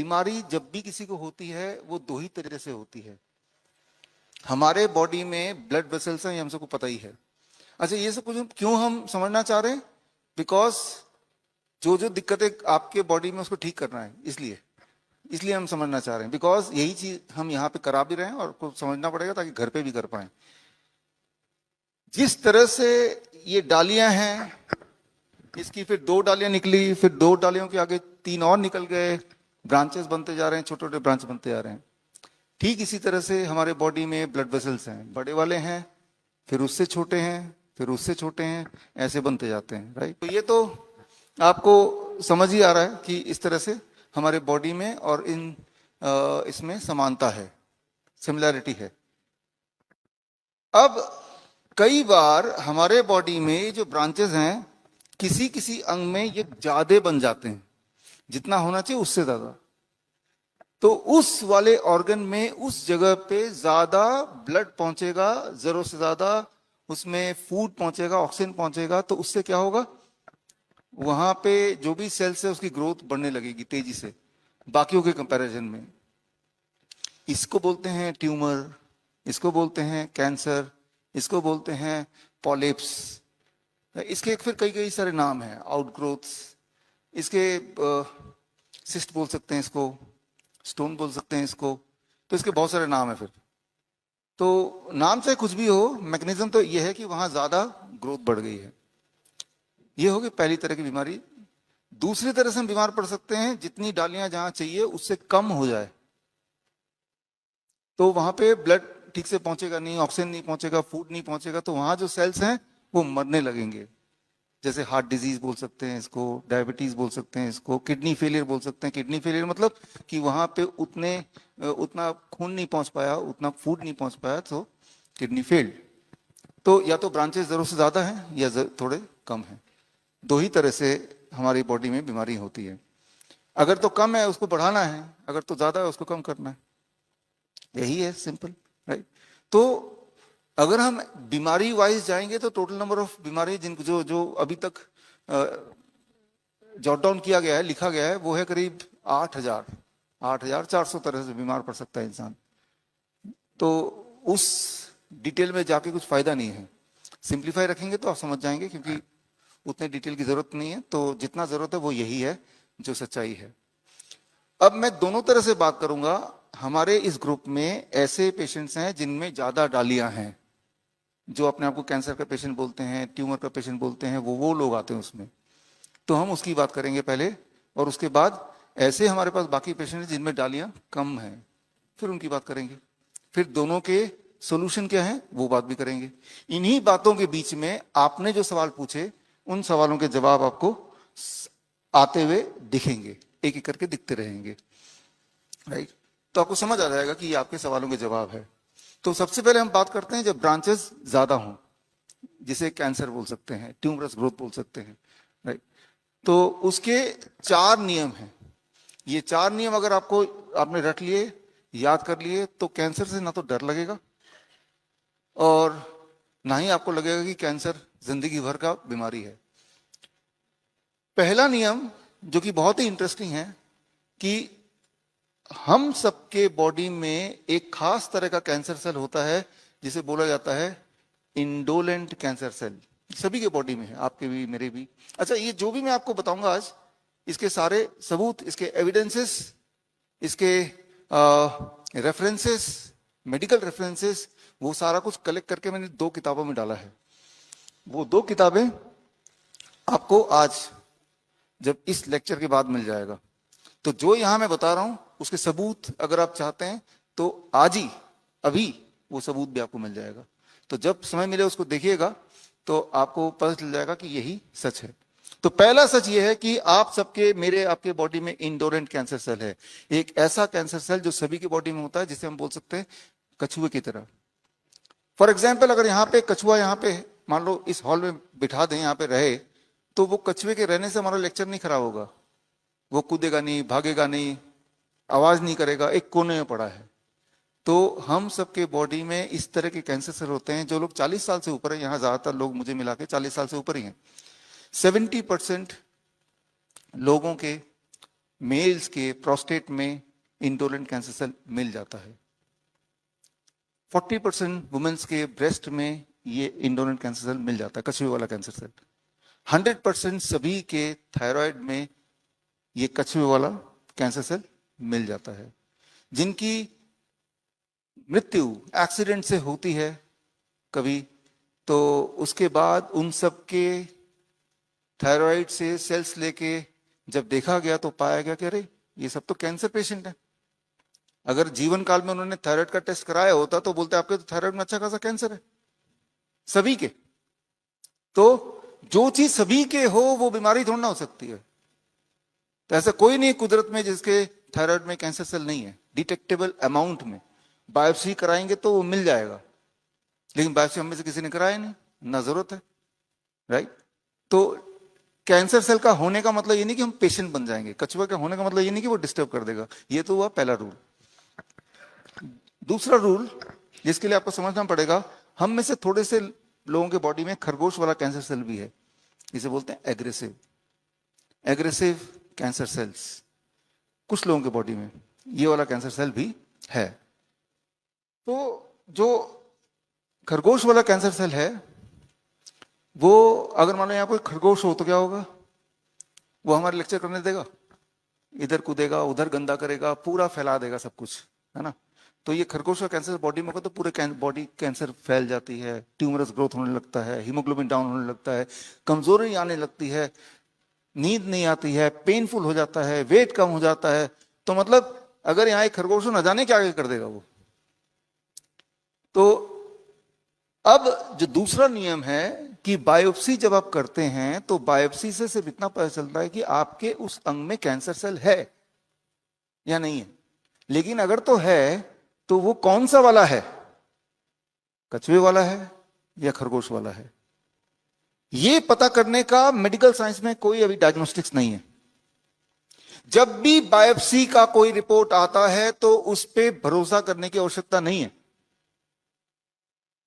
बीमारी जब भी किसी को होती है वो दो ही तरीके से होती है। हमारे बॉडी में ब्लड वेसल्स हैं, ये हम सबको पता ही है। अच्छा, ये सब कुछ क्यों हम समझना चाह रहे हैं? बिकॉज जो जो दिक्कतें आपके बॉडी में उसको ठीक करना है, इसलिए इसलिए हम समझना चाह रहे हैं। बिकॉज यही चीज हम यहाँ पे करा भी रहे हैं और को समझना पड़ेगा ताकि घर पे भी कर पाए। जिस तरह से ये डालियां हैं, इसकी फिर दो डालियां निकली, फिर दो डालियों के आगे तीन और निकल गए, ब्रांचेस बनते जा रहे हैं, छोटे छोटे ब्रांच बनते जा रहे हैं। ठीक इसी तरह से हमारे बॉडी में ब्लड वेसल्स हैं, बड़े वाले हैं, फिर उससे छोटे हैं, फिर उससे छोटे हैं, ऐसे बनते जाते हैं, राइट। तो ये तो आपको समझ ही आ रहा है कि इस तरह से हमारे बॉडी में और इसमें समानता है, सिमिलैरिटी है। अब कई बार हमारे बॉडी में जो ब्रांचेस हैं, किसी किसी अंग में ये ज्यादा बन जाते हैं, जितना होना चाहिए उससे ज्यादा। तो उस वाले ऑर्गन में उस जगह पे ज्यादा ब्लड पहुंचेगा, जरूरत से ज्यादा उसमें फूड पहुंचेगा, ऑक्सीजन पहुंचेगा, तो उससे क्या होगा, वहां पे जो भी सेल्स है उसकी ग्रोथ बढ़ने लगेगी तेजी से बाकियों के कंपैरिजन में। इसको बोलते हैं ट्यूमर, इसको बोलते हैं कैंसर, इसको बोलते हैं पॉलिप्स। इसके फिर कई कई सारे नाम हैं, आउटग्रोथ्स, इसके सिस्ट बोल सकते हैं, इसको स्टोन बोल सकते हैं इसको, तो इसके बहुत सारे नाम है। फिर तो नाम से कुछ भी हो, मैकेनिज्म तो यह है कि वहां ज्यादा ग्रोथ बढ़ गई है। ये होगी पहली तरह की बीमारी। दूसरी तरह से हम बीमार पड़ सकते हैं, जितनी डालियां जहां चाहिए उससे कम हो जाए, तो वहां पे ब्लड ठीक से पहुंचेगा नहीं, ऑक्सीजन नहीं पहुंचेगा, फूड नहीं पहुंचेगा, तो वहां जो सेल्स हैं वो मरने लगेंगे। जैसे हार्ट डिजीज बोल सकते हैं इसको, डायबिटीज बोल सकते हैं इसको, किडनी फेलियर बोल सकते हैं। किडनी फेलियर मतलब कि वहां पे उतना खून नहीं पहुंच पाया, उतना फूड नहीं पहुंच पाया, तो किडनी फेल्ड। तो या तो ब्रांचेस जरूर से ज्यादा हैं या थोड़े कम हैं। दो ही तरह से हमारी बॉडी में बीमारी होती है। अगर तो कम है उसको बढ़ाना है, अगर तो ज्यादा है उसको कम करना है, यही है, सिंपल, राइट। तो अगर हम बीमारी वाइज जाएंगे तो टोटल नंबर ऑफ बीमारी जिनको जो जो अभी तक जॉट डाउन किया गया है, लिखा गया है, वो है करीब 8,400 तरह से बीमार पड़ सकता है इंसान। तो उस डिटेल में जाके कुछ फायदा नहीं है। सिंप्लीफाई रखेंगे तो आप समझ जाएंगे, क्योंकि उतने डिटेल की जरूरत नहीं है। तो जितना जरूरत है वो यही है जो सच्चाई है। अब मैं दोनों तरह से बात करूंगा। हमारे इस ग्रुप में ऐसे पेशेंट्स हैं जिनमें ज्यादा डालियां हैं, जो अपने आप को कैंसर का पेशेंट बोलते हैं, ट्यूमर का पेशेंट बोलते हैं, वो लोग आते हैं उसमें। तो हम उसकी बात करेंगे पहले, और उसके बाद ऐसे हमारे पास बाकी पेशेंट हैं जिनमें डालियां कम हैं, फिर उनकी बात करेंगे। फिर दोनों के सोल्यूशन क्या है वो बात भी करेंगे। इन्हीं बातों के बीच में आपने जो सवाल पूछे, उन सवालों के जवाब आपको आते हुए दिखेंगे, एक एक करके दिखते रहेंगे, राइट। तो आपको समझ आ जाएगा कि ये आपके सवालों के जवाब है। तो सबसे पहले हम बात करते हैं जब ब्रांचेस ज्यादा हों, जिसे कैंसर बोल सकते हैं, ट्यूमरस ग्रोथ बोल सकते हैं, राइट। तो उसके 4 नियम हैं। ये 4 नियम अगर आपने रट लिए, याद कर लिए, तो कैंसर से ना तो डर लगेगा और ना ही आपको लगेगा कि कैंसर जिंदगी भर का बीमारी है। पहला नियम जो कि बहुत ही इंटरेस्टिंग है, कि हम सबके बॉडी में एक खास तरह का कैंसर सेल होता है जिसे बोला जाता है इंडोलेंट कैंसर सेल। सभी के बॉडी में है, आपके भी, मेरे भी। अच्छा, ये जो भी मैं आपको बताऊंगा आज, इसके सारे सबूत, इसके एविडेंसेस, इसके रेफरेंसेस, मेडिकल रेफरेंसेस, वो सारा कुछ कलेक्ट करके मैंने 2 किताबों में डाला है। वो 2 किताबें आपको आज जब इस लेक्चर के बाद मिल जाएगा। तो जो यहां मैं बता रहा हूं उसके सबूत अगर आप चाहते हैं तो आज ही, अभी वो सबूत भी आपको मिल जाएगा। तो जब समय मिले उसको देखिएगा तो आपको पता चल जाएगा कि यही सच है। तो पहला सच ये है कि आप सबके, मेरे, आपके बॉडी में इंडोरेंट कैंसर सेल है। एक ऐसा कैंसर सेल जो सभी के बॉडी में होता है, जिसे हम बोल सकते हैं कछुए की तरह। फॉर एग्जाम्पल, अगर यहाँ पे कछुआ, यहाँ पे मान लो इस हॉल में बिठा दें, यहाँ पे रहे, तो वो कछुए के रहने से हमारा लेक्चर नहीं खराब होगा। वो कूदेगा नहीं, भागेगा नहीं, आवाज नहीं करेगा, एक कोने में पड़ा है। तो हम सबके बॉडी में इस तरह के कैंसर सेल होते हैं। जो लोग 40 साल से ऊपर है, यहाँ ज्यादातर लोग मुझे मिला के 40 साल से ऊपर ही हैं, 70% लोगों के मेल्स के प्रोस्टेट में इंडोलेंट कैंसर सेल मिल जाता है। 40% वुमेन्स के ब्रेस्ट में ये इंडोलेंट कैंसर सेल मिल जाता है, कछुए वाला कैंसर सेल। 100% सभी के थायराइड में ये कछुए वाला कैंसर सेल मिल जाता है। जिनकी मृत्यु एक्सीडेंट से होती है कभी, तो उसके बाद उन सब के थायराइड से सेल्स लेके जब देखा गया तो पाया गया कि अरे ये सब तो कैंसर पेशेंट है। अगर जीवन काल में उन्होंने थायराइड का टेस्ट कराया होता तो बोलते आपके तो थायराइड में अच्छा खासा कैंसर है सभी के। तो जो चीज सभी के हो वो बीमारी थोड़ा ना हो सकती है। तो ऐसा कोई नहीं कुदरत में जिसके थायराइड में कैंसर सेल नहीं है। डिटेक्टेबल अमाउंट में बायोप्सी कराएंगे तो वो मिल जाएगा, लेकिन बायोप्सी हम में से किसी ने कराया नहीं, ना जरूरत है, राइट। तो कैंसर सेल का होने का मतलब ये नहीं कि हम पेशेंट बन जाएंगे। कछुआ का होने का मतलब ये नहीं कि वो डिस्टर्ब कर देगा। ये तो हुआ पहला रूल। दूसरा रूल जिसके लिए आपको समझना पड़ेगा, हम में से थोड़े से लोगों के बॉडी में खरगोश वाला कैंसर सेल भी है, इसे बोलते हैं एग्रेसिव कैंसर सेल्स। कुछ लोगों के बॉडी में ये वाला कैंसर सेल भी है। तो जो खरगोश वाला कैंसर सेल है वो, अगर मान लो यहाँ कोई खरगोश हो तो क्या होगा, वो हमारे लेक्चर करने देगा, इधर कूदेगा उधर गंदा करेगा, पूरा फैला देगा सब कुछ, है ना। तो ये खरगोश का कैंसर बॉडी में होगा तो पूरे बॉडी कैंसर फैल जाती है, ट्यूमरस ग्रोथ होने लगता है, हीमोग्लोबिन डाउन होने लगता है, कमजोरी आने लगती है, नींद नहीं आती है, पेनफुल हो जाता है, वेट कम हो जाता है। तो मतलब अगर यहाँ एक खरगोश न जाने क्या आगे कर देगा वो। तो अब जो दूसरा नियम है कि बायोप्सी जब आप करते हैं तो बायोप्सी से सिर्फ इतना पता चलता है कि आपके उस अंग में कैंसर सेल है या नहीं है। लेकिन अगर तो है तो वो कौन सा वाला है, कछुए वाला है या खरगोश वाला है, ये पता करने का मेडिकल साइंस में कोई अभी डायग्नोस्टिक्स नहीं है। जब भी बायोप्सी का कोई रिपोर्ट आता है तो उस पर भरोसा करने की आवश्यकता नहीं है।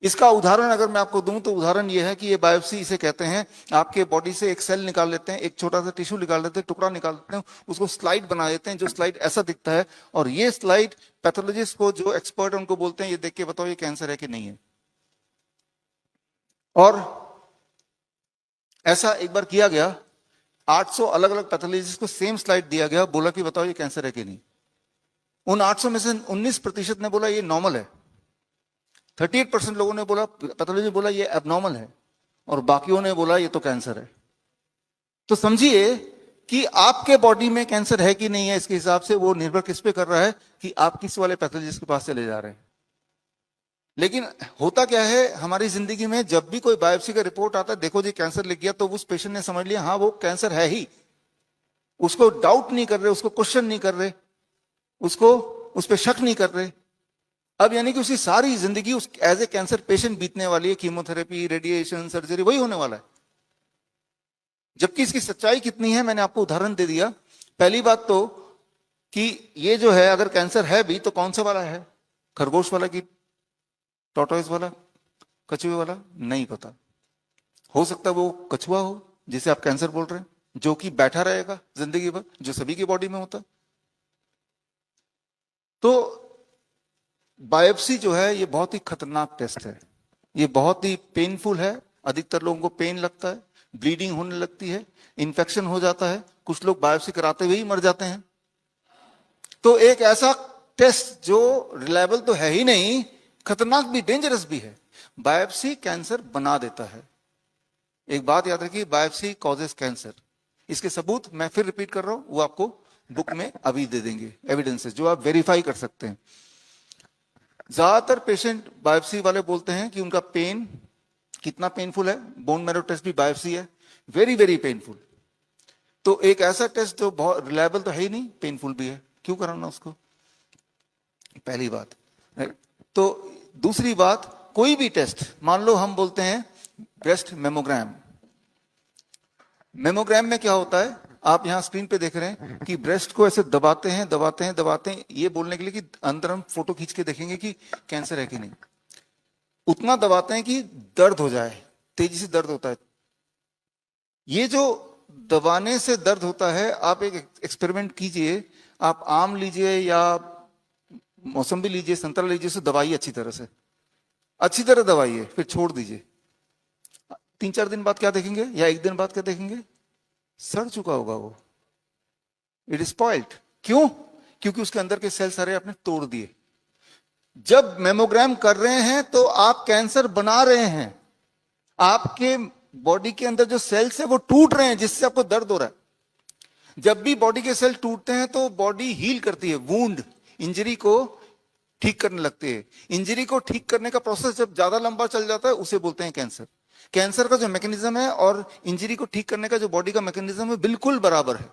इसका उदाहरण अगर मैं आपको दूं तो उदाहरण यह है कि ये बायोप्सी इसे कहते हैं, आपके बॉडी से एक सेल निकाल लेते हैं, एक छोटा सा टिश्यू निकाल लेते हैं, टुकड़ा निकाल लेते हैं, उसको स्लाइड बना देते हैं, जो स्लाइड ऐसा दिखता है, और ये स्लाइड पैथोलॉजिस्ट को, जो एक्सपर्ट है उनको बोलते हैं ये देख के बताओ ये कैंसर है कि नहीं है। और ऐसा एक बार किया गया, 800 अलग अलग पैथोलॉजिस्ट को सेम स्लाइड दिया गया, बोला कि बताओ ये कैंसर है कि नहीं। उन 800 में से 19% ने बोला ये नॉर्मल है, 38% लोगों ने बोला, पैथोलॉजी बोला ये एबनॉर्मल है, और बाकियों ने बोला ये तो कैंसर है। तो समझिए कि आपके बॉडी में कैंसर है कि नहीं है, इसके हिसाब से वो निर्भर किस पे कर रहा है कि आप किस वाले पैथोलॉजिस्ट के पास चले जा रहे हैं। लेकिन होता क्या है हमारी जिंदगी में, जब भी कोई बायोप्सी का रिपोर्ट आता है, देखो जी कैंसर लिख गया, तो उस पेशेंट ने समझ लिया हाँ वो कैंसर है ही, उसको डाउट नहीं कर रहे, उसको क्वेश्चन नहीं कर रहे, उसको उस पर शक नहीं कर रहे। अब यानी कि उसकी सारी जिंदगी उस एज ए कैंसर पेशेंट बीतने वाली है, कीमोथेरेपी, रेडिएशन, सर्जरी, वही होने वाला है। जबकि इसकी सच्चाई कितनी है मैंने आपको उदाहरण दे दिया। पहली बात तो कि ये जो है अगर कैंसर है भी तो कौन सा वाला है, खरगोश वाला कि टॉर्टोइस वाला, कछुए वाला, नहीं पता। हो सकता है वो कछुआ हो जिसे आप कैंसर बोल रहे हैं, जो कि बैठा रहेगा जिंदगी भर, जो सभी की बॉडी में होता। तो बायोप्सी जो है ये बहुत ही खतरनाक टेस्ट है, ये बहुत ही पेनफुल है, अधिकतर लोगों को पेन लगता है, ब्लीडिंग होने लगती है, इन्फेक्शन हो जाता है, कुछ लोग बायोप्सी कराते हुए ही मर जाते हैं। तो एक ऐसा टेस्ट जो रिलायबल तो है ही नहीं, खतरनाक भी, डेंजरस भी है। बायोप्सी कैंसर बना देता है। एक बात याद रखिए, बायोप्सी कॉजेस कैंसर। इसके सबूत मैं फिर रिपीट कर रहा हूं, वो आपको बुक में अभी दे देंगे, एविडेंसेस जो आप वेरीफाई कर सकते हैं। ज्यादातर पेशेंट बायोप्सी वाले बोलते हैं कि उनका पेन कितना पेनफुल है, बोन मैरो टेस्ट भी बायोप्सी है, वेरी वेरी पेनफुल। तो एक ऐसा टेस्ट जो बहुत रिलायबल तो है ही नहीं, पेनफुल भी है, क्यों कराना उसको, पहली बात। तो दूसरी बात, कोई भी टेस्ट, मान लो हम बोलते हैं ब्रेस्ट मेमोग्राम। मेमोग्राम में क्या होता है, आप यहां स्क्रीन पे देख रहे हैं कि ब्रेस्ट को ऐसे दबाते हैं दबाते हैं दबाते हैं, ये बोलने के लिए कि अंदर हम फोटो खींच के देखेंगे कि कैंसर है कि नहीं। उतना दबाते हैं कि दर्द हो जाए, तेजी से दर्द होता है। ये जो दबाने से दर्द होता है, आप एक एक्सपेरिमेंट कीजिए, आप आम लीजिए या मौसम्बी लीजिए, संतरा लीजिए, उसे दबाइए अच्छी तरह दबाइए, फिर छोड़ दीजिए। 3-4 दिन बाद क्या देखेंगे, या एक दिन बाद क्या देखेंगे, सड़ चुका होगा वो, इट इज स्पॉइल्ड। क्यों? क्योंकि उसके अंदर के सेल सारे आपने तोड़ दिए। जब मेमोग्राम कर रहे हैं तो आप कैंसर बना रहे हैं, आपके बॉडी के अंदर जो सेल्स है वो टूट रहे हैं, जिससे आपको दर्द हो रहा है। जब भी बॉडी के सेल टूटते हैं तो बॉडी हील करती है, वुंड, इंजरी को ठीक करने लगती है। इंजरी को ठीक करने का प्रोसेस जब ज्यादा लंबा चल जाता है उसे बोलते हैं कैंसर। कैंसर का जो मैकेनिज्म है और इंजरी को ठीक करने का जो बॉडी का मैकेनिज्म है बिल्कुल बराबर है।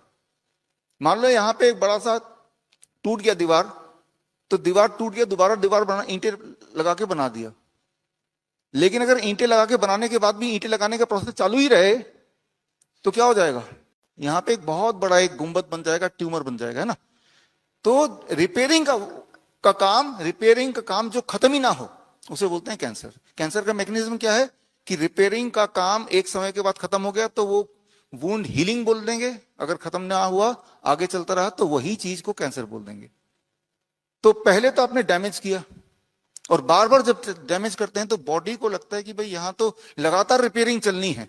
मान लो यहां पे एक बड़ा सा टूट गया दीवार, तो दीवार टूट गया, दोबारा दीवार बना, ईंटें लगा के बना दिया। लेकिन अगर ईंटें लगा के बनाने के बाद भी ईंटें लगाने का प्रोसेस चालू ही रहे तो क्या हो जाएगा, यहां पे एक बहुत बड़ा एक गुंबद बन जाएगा, ट्यूमर बन जाएगा, है ना। तो रिपेयरिंग का काम जो खत्म ही ना हो उसे बोलते हैं कैंसर। कैंसर का मैकेनिज्म क्या है कि रिपेयरिंग का काम एक समय के बाद खत्म हो गया तो वो वुंड हीलिंग बोल देंगे, अगर खत्म ना हुआ आगे चलता रहा तो वही चीज को कैंसर बोल देंगे। तो पहले तो आपने डैमेज किया, और बार बार जब डैमेज करते हैं तो बॉडी को लगता है कि भाई यहां तो लगातार रिपेयरिंग चलनी है,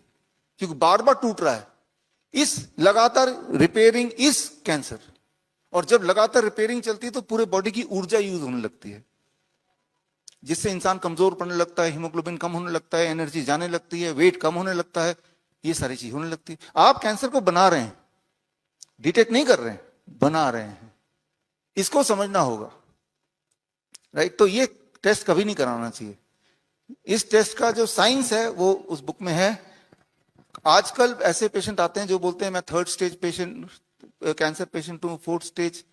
क्योंकि बार बार टूट रहा है। इस लगातार रिपेयरिंग इज कैंसर। और जब लगातार रिपेयरिंग चलती है तो पूरे बॉडी की ऊर्जा यूज होने लगती है, जिससे इंसान कमजोर पड़ने लगता है, हीमोग्लोबिन कम होने लगता है, एनर्जी जाने लगती है, वेट कम होने लगता है, ये सारी चीज होने लगती है। आप कैंसर को बना रहे हैं, डिटेक्ट नहीं कर रहे हैं, बना रहे हैं, इसको समझना होगा, राइट। तो ये टेस्ट कभी नहीं कराना चाहिए। इस टेस्ट का जो साइंस है वो उस बुक में है। आजकल ऐसे पेशेंट आते हैं जो बोलते हैं मैं 3rd stage patient, cancer patient हूं, 4th स्टेज,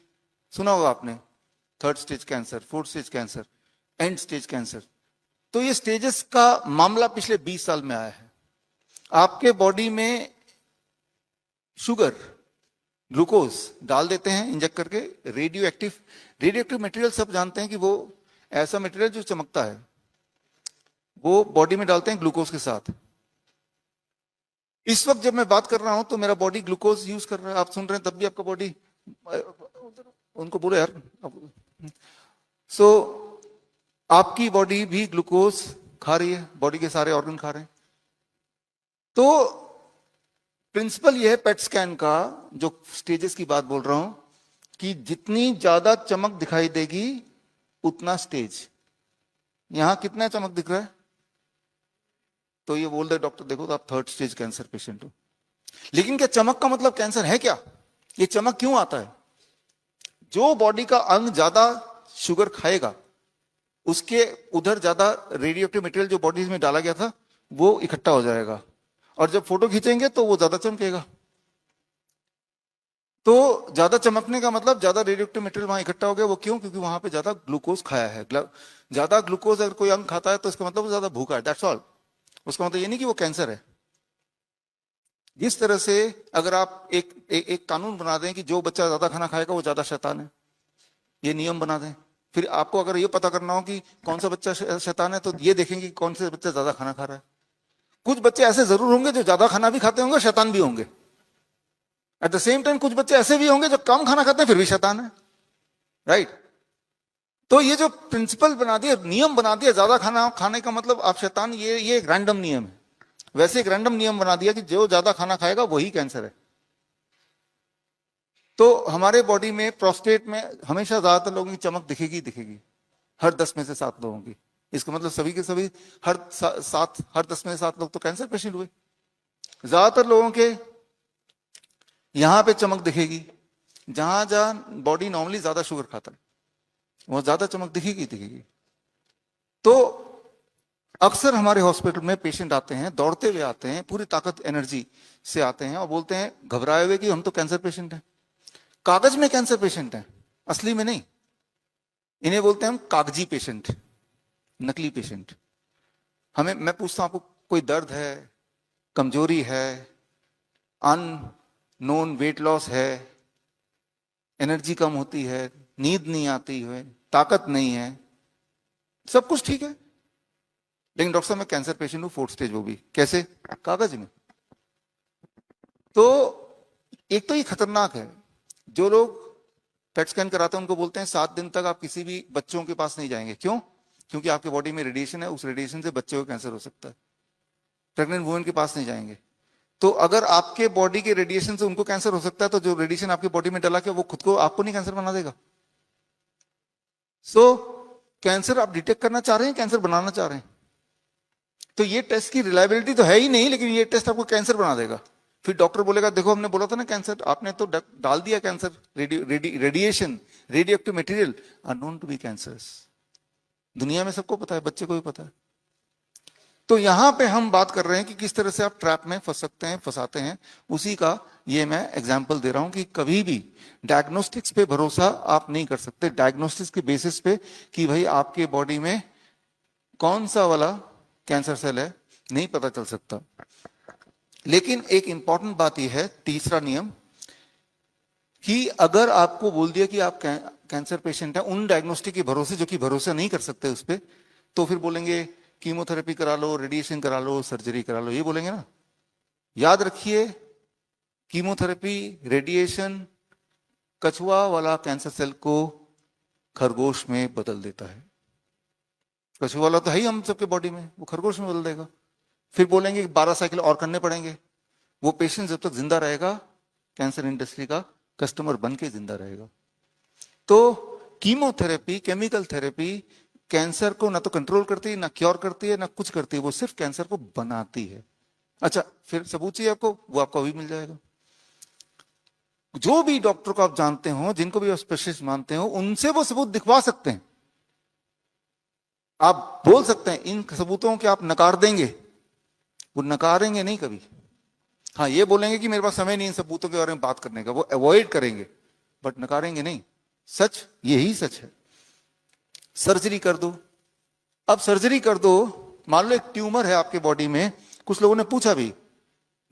सुना होगा आपने, 3rd stage cancer, 4th stage cancer, and stage cancer. तो ये स्टेजेस का मामला पिछले 20 साल में आया है। आपके बॉडी में शुगर, ग्लूकोज डाल देते हैं इंजेक्ट करके, रेडियो एक्टिव मटेरियल सब जानते हैं कि वो ऐसा मटेरियल जो चमकता है, वो बॉडी में डालते हैं ग्लूकोज के साथ। इस वक्त जब मैं बात कर रहा हूं तो मेरा बॉडी ग्लूकोज यूज कर रहा है, आप सुन रहे हैं तब भी आपका बॉडी, उनको बोले यार। सो आपकी बॉडी भी ग्लूकोज खा रही है, बॉडी के सारे ऑर्गन खा रहे हैं। तो प्रिंसिपल यह है पेट स्कैन का, जो स्टेजेस की बात बोल रहा हूं, कि जितनी ज्यादा चमक दिखाई देगी उतना स्टेज। यहां कितना चमक दिख रहा है, तो ये बोल दे डॉक्टर देखो तो आप 3rd स्टेज कैंसर पेशेंट हो। लेकिन क्या चमक का मतलब कैंसर है क्या? ये चमक क्यों आता है? जो बॉडी का अंग ज्यादा शुगर खाएगा उसके उधर ज्यादा रेडियोएक्टिव मटेरियल जो बॉडी में डाला गया था वो इकट्ठा हो जाएगा, और जब फोटो खींचेंगे तो वो ज्यादा चमकेगा। तो ज्यादा चमकने का मतलब ज्यादा रेडियोएक्टिव मटेरियल वहां इकट्ठा हो गया। वो क्यों? क्योंकि वहां पे ज्यादा ग्लूकोज खाया है। ज्यादा ग्लूकोज अगर कोई अंग खाता है तो इसका मतलब वो ज्यादा भूखा है, दैट्स ऑल। उसका मतलब ये नहीं कि वो कैंसर है। जिस तरह से अगर आप एक कानून बना दें कि जो बच्चा ज्यादा खाना खाएगा वो ज्यादा शैतान है, ये नियम बना दें, फिर आपको अगर ये पता करना हो कि कौन सा बच्चा शैतान है तो ये देखेंगे कि कौन से बच्चा ज्यादा खाना खा रहा है। कुछ बच्चे ऐसे जरूर होंगे जो ज्यादा खाना भी खाते होंगे, शैतान भी होंगे। एट द सेम टाइम कुछ बच्चे ऐसे भी होंगे जो कम खाना खाते हैं फिर भी शैतान है, राइट। तो ये जो प्रिंसिपल बना दिया, नियम बना दिया, ज्यादा खाना खाने का मतलब आप शैतान, ये एक रैंडम नियम है। वैसे एक रैंडम नियम बना दिया कि जो ज्यादा खाना खाएगा वही कैंसर है। तो हमारे बॉडी में प्रोस्टेट में हमेशा ज्यादातर लोगों की चमक दिखेगी, हर 10 में से 7 लोगों की। इसका मतलब सभी के सभी हर 10 में से 7 लोग तो कैंसर पेशेंट हुए। ज्यादातर लोगों के यहां पे चमक दिखेगी, जहां जहां बॉडी नॉर्मली ज्यादा शुगर खाता है वहां ज्यादा चमक दिखेगी। तो अक्सर हमारे हॉस्पिटल में पेशेंट आते हैं, दौड़ते हुए आते हैं, पूरी ताकत एनर्जी से आते हैं और बोलते हैं घबराए हुए कि हम तो कैंसर पेशेंट हैं। कागज में कैंसर पेशेंट हैं, असली में नहीं। इन्हें बोलते हैं हम कागजी पेशेंट, नकली पेशेंट। मैं पूछता हूं आपको कोई दर्द है, कमजोरी है, अननोन वेट लॉस है, एनर्जी कम होती है, नींद नहीं आती है, ताकत नहीं है, सब कुछ ठीक है, लेकिन डॉक्टर साहब मैं कैंसर पेशेंट हूं 4th स्टेज, वो भी कैसे? कागज में। तो एक तो ये खतरनाक है। जो लोग पेट स्कैन कराते हैं उनको बोलते हैं 7 दिन तक आप किसी भी बच्चों के पास नहीं जाएंगे। क्यों? क्योंकि आपके बॉडी में रेडिएशन है, उस रेडिएशन से बच्चे को कैंसर हो सकता है। प्रेग्नेंट वुमेन के पास नहीं जाएंगे। तो अगर आपके बॉडी के रेडिएशन से उनको कैंसर हो सकता है, तो जो रेडिएशन आपके बॉडी में डला के वो खुद को आपको नहीं कैंसर बना देगा। सो कैंसर आप डिटेक्ट करना चाह रहे हैं, कैंसर बनाना चाह रहे हैं, तो ये टेस्ट की रिलायबिलिटी तो है ही नहीं, लेकिन ये टेस्ट आपको कैंसर बना देगा। फिर डॉक्टर बोलेगा देखो हमने बोला था ना कैंसर, आपने तो डाल दिया cancer. Radiation, radioactive material are known to be cancers. दुनिया में सबको पता है, बच्चे को भी पता है। तो यहां पे हम बात कर रहे हैं कि किस तरह से आप ट्रैप में फंस सकते हैं, फंसाते हैं। उसी का ये मैं एग्जांपल दे रहा हूं कि कभी भी डायग्नोस्टिक्स पे भरोसा आप नहीं कर सकते, डायग्नोस्टिक्स के बेसिस पे कि भाई आपके बॉडी में कौन सा वाला कैंसर सेल है, नहीं पता चल सकता। लेकिन एक इंपॉर्टेंट बात यह है, तीसरा नियम, कि अगर आपको बोल दिया कि आप कैंसर पेशेंट है उन डायग्नोस्टिक के भरोसे जो कि भरोसा नहीं कर सकते उस पर, तो फिर बोलेंगे कीमोथेरेपी करा लो, रेडिएशन करा लो, सर्जरी करा लो, ये बोलेंगे ना। याद रखिए, कीमोथेरेपी, रेडिएशन कछुआ वाला कैंसर सेल को खरगोश में बदल देता है। कछुआ वाला तो है ही हम सबके बॉडी में, वो खरगोश में बदल देगा। फिर बोलेंगे 12 साइकिल और करने पड़ेंगे। वो पेशेंट जब तक जिंदा रहेगा कैंसर इंडस्ट्री का कस्टमर बन के जिंदा रहेगा। तो कीमोथेरेपी, केमिकल थेरेपी कैंसर को ना तो कंट्रोल करती है, ना क्योर करती है, ना कुछ करती है, वो सिर्फ कैंसर को बनाती है। अच्छा, फिर सबूत चाहिए आपको, वो आपको अभी मिल जाएगा। जो भी डॉक्टर को आप जानते हो, जिनको भी आप स्पेशलिस्ट मानते हो, उनसे वो सबूत दिखवा सकते हैं। आप बोल सकते हैं इन सबूतों के आप नकार देंगे, वो नकारेंगे नहीं कभी। हाँ, ये बोलेंगे कि मेरे पास समय नहीं इन सबूतों के बारे में बात करने का, वो अवॉइड करेंगे, बट नकारेंगे नहीं। सच यही सच है। सर्जरी कर दो। अब सर्जरी कर दो, मान लो एक ट्यूमर है आपके बॉडी में। कुछ लोगों ने पूछा भी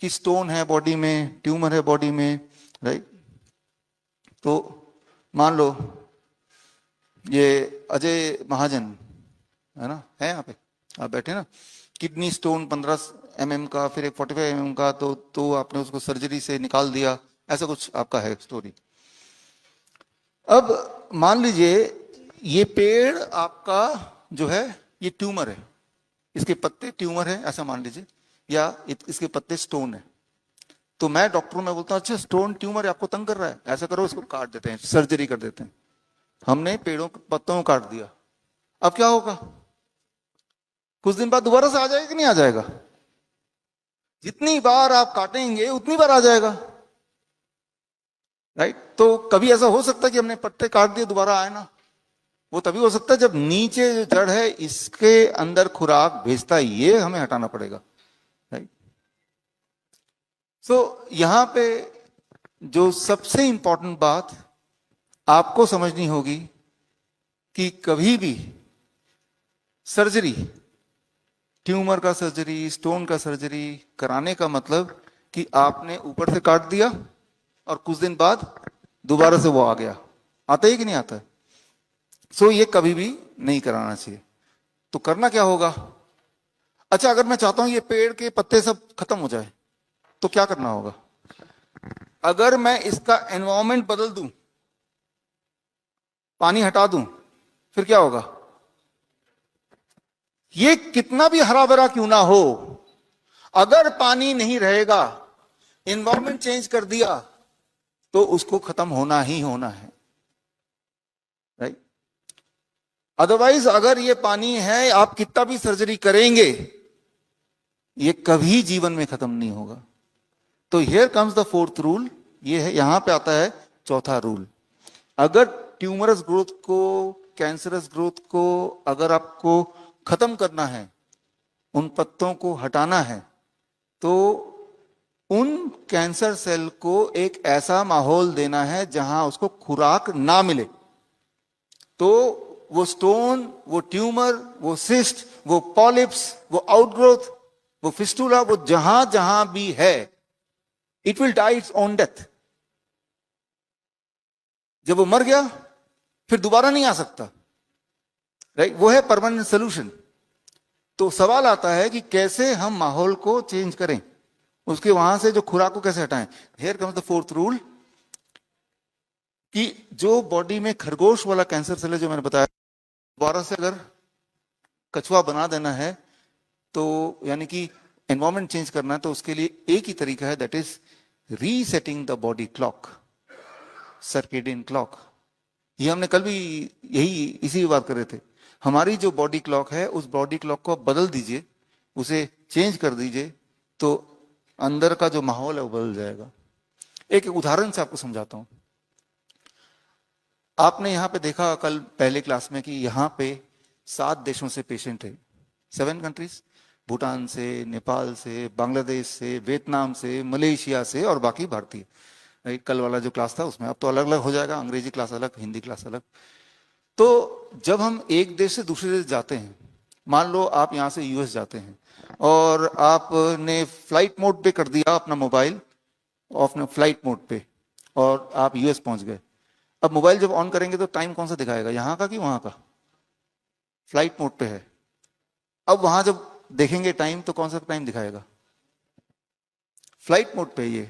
कि स्टोन है बॉडी में, ट्यूमर है बॉडी में, राइट। तो मान लो ये अजय महाजन है ना, है यहाँ पे, आप बैठे ना, किडनी स्टोन 15 mm का, फिर एक 45 mm का, तो आपने उसको सर्जरी से निकाल दिया, ऐसा कुछ आपका है स्टोरी। अब मान लीजिए ये पेड़ आपका जो है ये ट्यूमर है, इसके पत्ते ट्यूमर है ऐसा मान लीजिए, या इसके पत्ते स्टोन है। तो मैं डॉक्टर में बोलता हूं अच्छा स्टोन ट्यूमर है, आपको तंग कर रहा है, ऐसा करो इसको काट देते हैं, सर्जरी कर देते हैं। हमने पेड़ों के पत्तों को काट दिया। अब क्या होगा? कुछ दिन बाद दोबारा से आ जाएगा कि नहीं आ जाएगा? जितनी बार आप काटेंगे उतनी बार आ जाएगा, राइट। तो कभी ऐसा हो सकता है कि हमने पत्ते काट दिए दोबारा आए ना? वो तभी हो सकता है जब नीचे जो जड़ है इसके अंदर खुराक भेजता है, ये हमें हटाना पड़ेगा, राइट। सो यहां पे जो सबसे इंपॉर्टेंट बात आपको समझनी होगी कि कभी भी सर्जरी, ट्यूमर का सर्जरी, स्टोन का सर्जरी कराने का मतलब कि आपने ऊपर से काट दिया और कुछ दिन बाद दोबारा से वो आ गया। आता है कि नहीं आता है? सो ये कभी भी नहीं कराना चाहिए। तो करना क्या होगा? अच्छा, अगर मैं चाहता हूं ये पेड़ के पत्ते सब खत्म हो जाए तो क्या करना होगा? अगर मैं इसका एनवायरमेंट बदल दूं, पानी हटा दूं, फिर क्या होगा? ये कितना भी हरा भरा क्यों ना हो, अगर पानी नहीं रहेगा, एनवायरमेंट चेंज कर दिया, तो उसको खत्म होना ही होना है, राइट। अदरवाइज अगर ये पानी है, आप कितना भी सर्जरी करेंगे, ये कभी जीवन में खत्म नहीं होगा। तो here comes the fourth rule, ये है, यहां पे आता है चौथा रूल। अगर ट्यूमरस ग्रोथ को, कैंसरस ग्रोथ को अगर आपको खत्म करना है, उन पत्तों को हटाना है, तो उन कैंसर सेल को एक ऐसा माहौल देना है जहां उसको खुराक ना मिले। तो वो स्टोन, वो ट्यूमर, वो सिस्ट, वो पॉलिप्स, वो आउटग्रोथ, वो फिस्टुला, वो जहां जहां भी है, it will die its own death. जब वो मर गया फिर दोबारा नहीं आ सकता, राइट। वो है परमानेंट सोल्यूशन। तो सवाल आता है कि कैसे हम माहौल को चेंज करें, उसके वहां से जो खुराक को कैसे हटाएं। Here comes the fourth rule, कि जो बॉडी में खरगोश वाला कैंसर सेल है जो मैंने बताया, दोबारा से अगर कछुआ बना देना है तो यानी कि एनवायरमेंट चेंज करना है, तो उसके लिए एक ही तरीका है, that is resetting the body clock, circadian clock. ये हमने कल भी यही इसी बात कर रहे थे। हमारी जो बॉडी क्लॉक है उस बॉडी क्लॉक को आप बदल दीजिए, उसे चेंज कर दीजिए, तो अंदर का जो माहौल है वो बदल जाएगा। एक उदाहरण से आपको समझाता हूं। आपने यहां पे देखा कल पहले क्लास में कि यहां पे 7 देशों से पेशेंट है, 7 कंट्रीज, भूटान से, नेपाल से, बांग्लादेश से, वियतनाम से, मलेशिया से और बाकी भारतीय। कल वाला जो क्लास था उसमें अब तो अलग अलग हो जाएगा, अंग्रेजी क्लास अलग, हिंदी क्लास अलग। तो जब हम एक देश से दूसरे देश जाते हैं, मान लो आप यहां से यूएस जाते हैं और आपने फ्लाइट मोड पे कर दिया अपना मोबाइल, ऑफ फ्लाइट मोड पे, और आप यूएस पहुंच गए। अब मोबाइल जब ऑन करेंगे तो टाइम कौन सा दिखाएगा, यहां का कि वहां का? फ्लाइट मोड पे है। अब वहां जब देखेंगे टाइम तो कौन सा टाइम दिखाएगा? फ्लाइट मोड पे। ये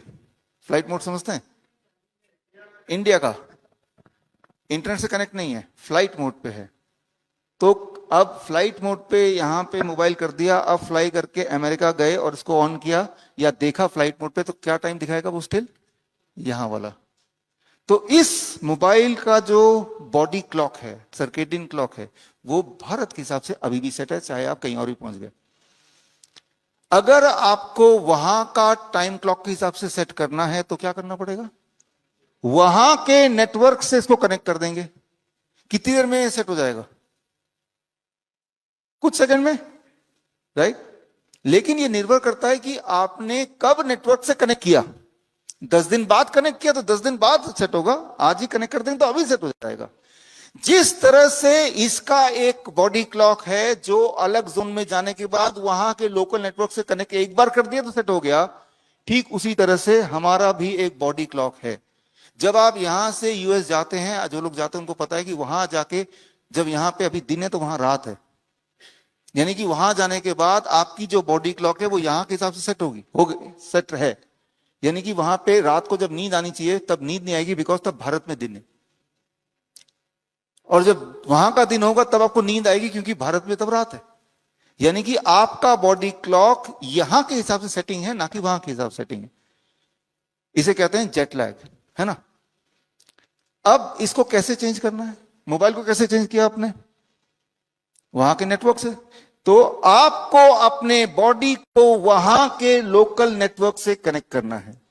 फ्लाइट मोड समझते हैं? इंडिया का इंटरनेट से कनेक्ट नहीं है, फ्लाइट मोड पे है। तो अब फ्लाइट मोड पे यहां पे मोबाइल कर दिया, अब फ्लाई करके अमेरिका गए और इसको ऑन किया या देखा फ्लाइट मोड पे, तो क्या टाइम दिखाएगा वो? स्टिल यहां वाला। तो इस मोबाइल का जो बॉडी क्लॉक है, सर्केडियन क्लॉक है, वो भारत के हिसाब से अभी भी सेट है, चाहे आप कहीं और भी पहुंच गए। अगर आपको वहां का टाइम क्लॉक के हिसाब से सेट करना है तो क्या करना पड़ेगा? वहां के नेटवर्क से इसको कनेक्ट कर देंगे। कितनी देर में सेट हो जाएगा? कुछ सेकंड में, राइट। लेकिन यह निर्भर करता है कि आपने कब नेटवर्क से कनेक्ट किया। 10 दिन बाद कनेक्ट किया तो 10 दिन बाद सेट होगा, आज ही कनेक्ट कर देंगे तो अभी सेट हो जाएगा। जिस तरह से इसका एक बॉडी क्लॉक है जो अलग जोन में जाने के बाद वहां के लोकल नेटवर्क से कनेक्ट एक बार कर दिया तो सेट हो गया, ठीक उसी तरह से हमारा भी एक बॉडी क्लॉक है। जब आप यहां से यूएस जाते हैं, जो लोग जाते हैं उनको पता है कि वहां जाके जब यहां पे अभी दिन है तो वहां रात है, यानी कि वहां जाने के बाद आपकी जो बॉडी क्लॉक है वो यहां के हिसाब से सेट होगी, सेट है। यानी कि वहां पे रात को जब नींद आनी चाहिए तब नींद नहीं आएगी, बिकॉज तब भारत में दिन है। और जब वहां का दिन होगा तब आपको नींद आएगी क्योंकि भारत में तब रात है। यानी कि आपका बॉडी क्लॉक यहां के हिसाब से सेटिंग है, ना कि वहां के हिसाब से सेटिंग है। इसे कहते हैं जेट लैग, है ना। अब इसको कैसे चेंज करना है? मोबाइल को कैसे चेंज किया आपने? वहां के नेटवर्क से। तो आपको अपने बॉडी को वहां के लोकल नेटवर्क से कनेक्ट करना है।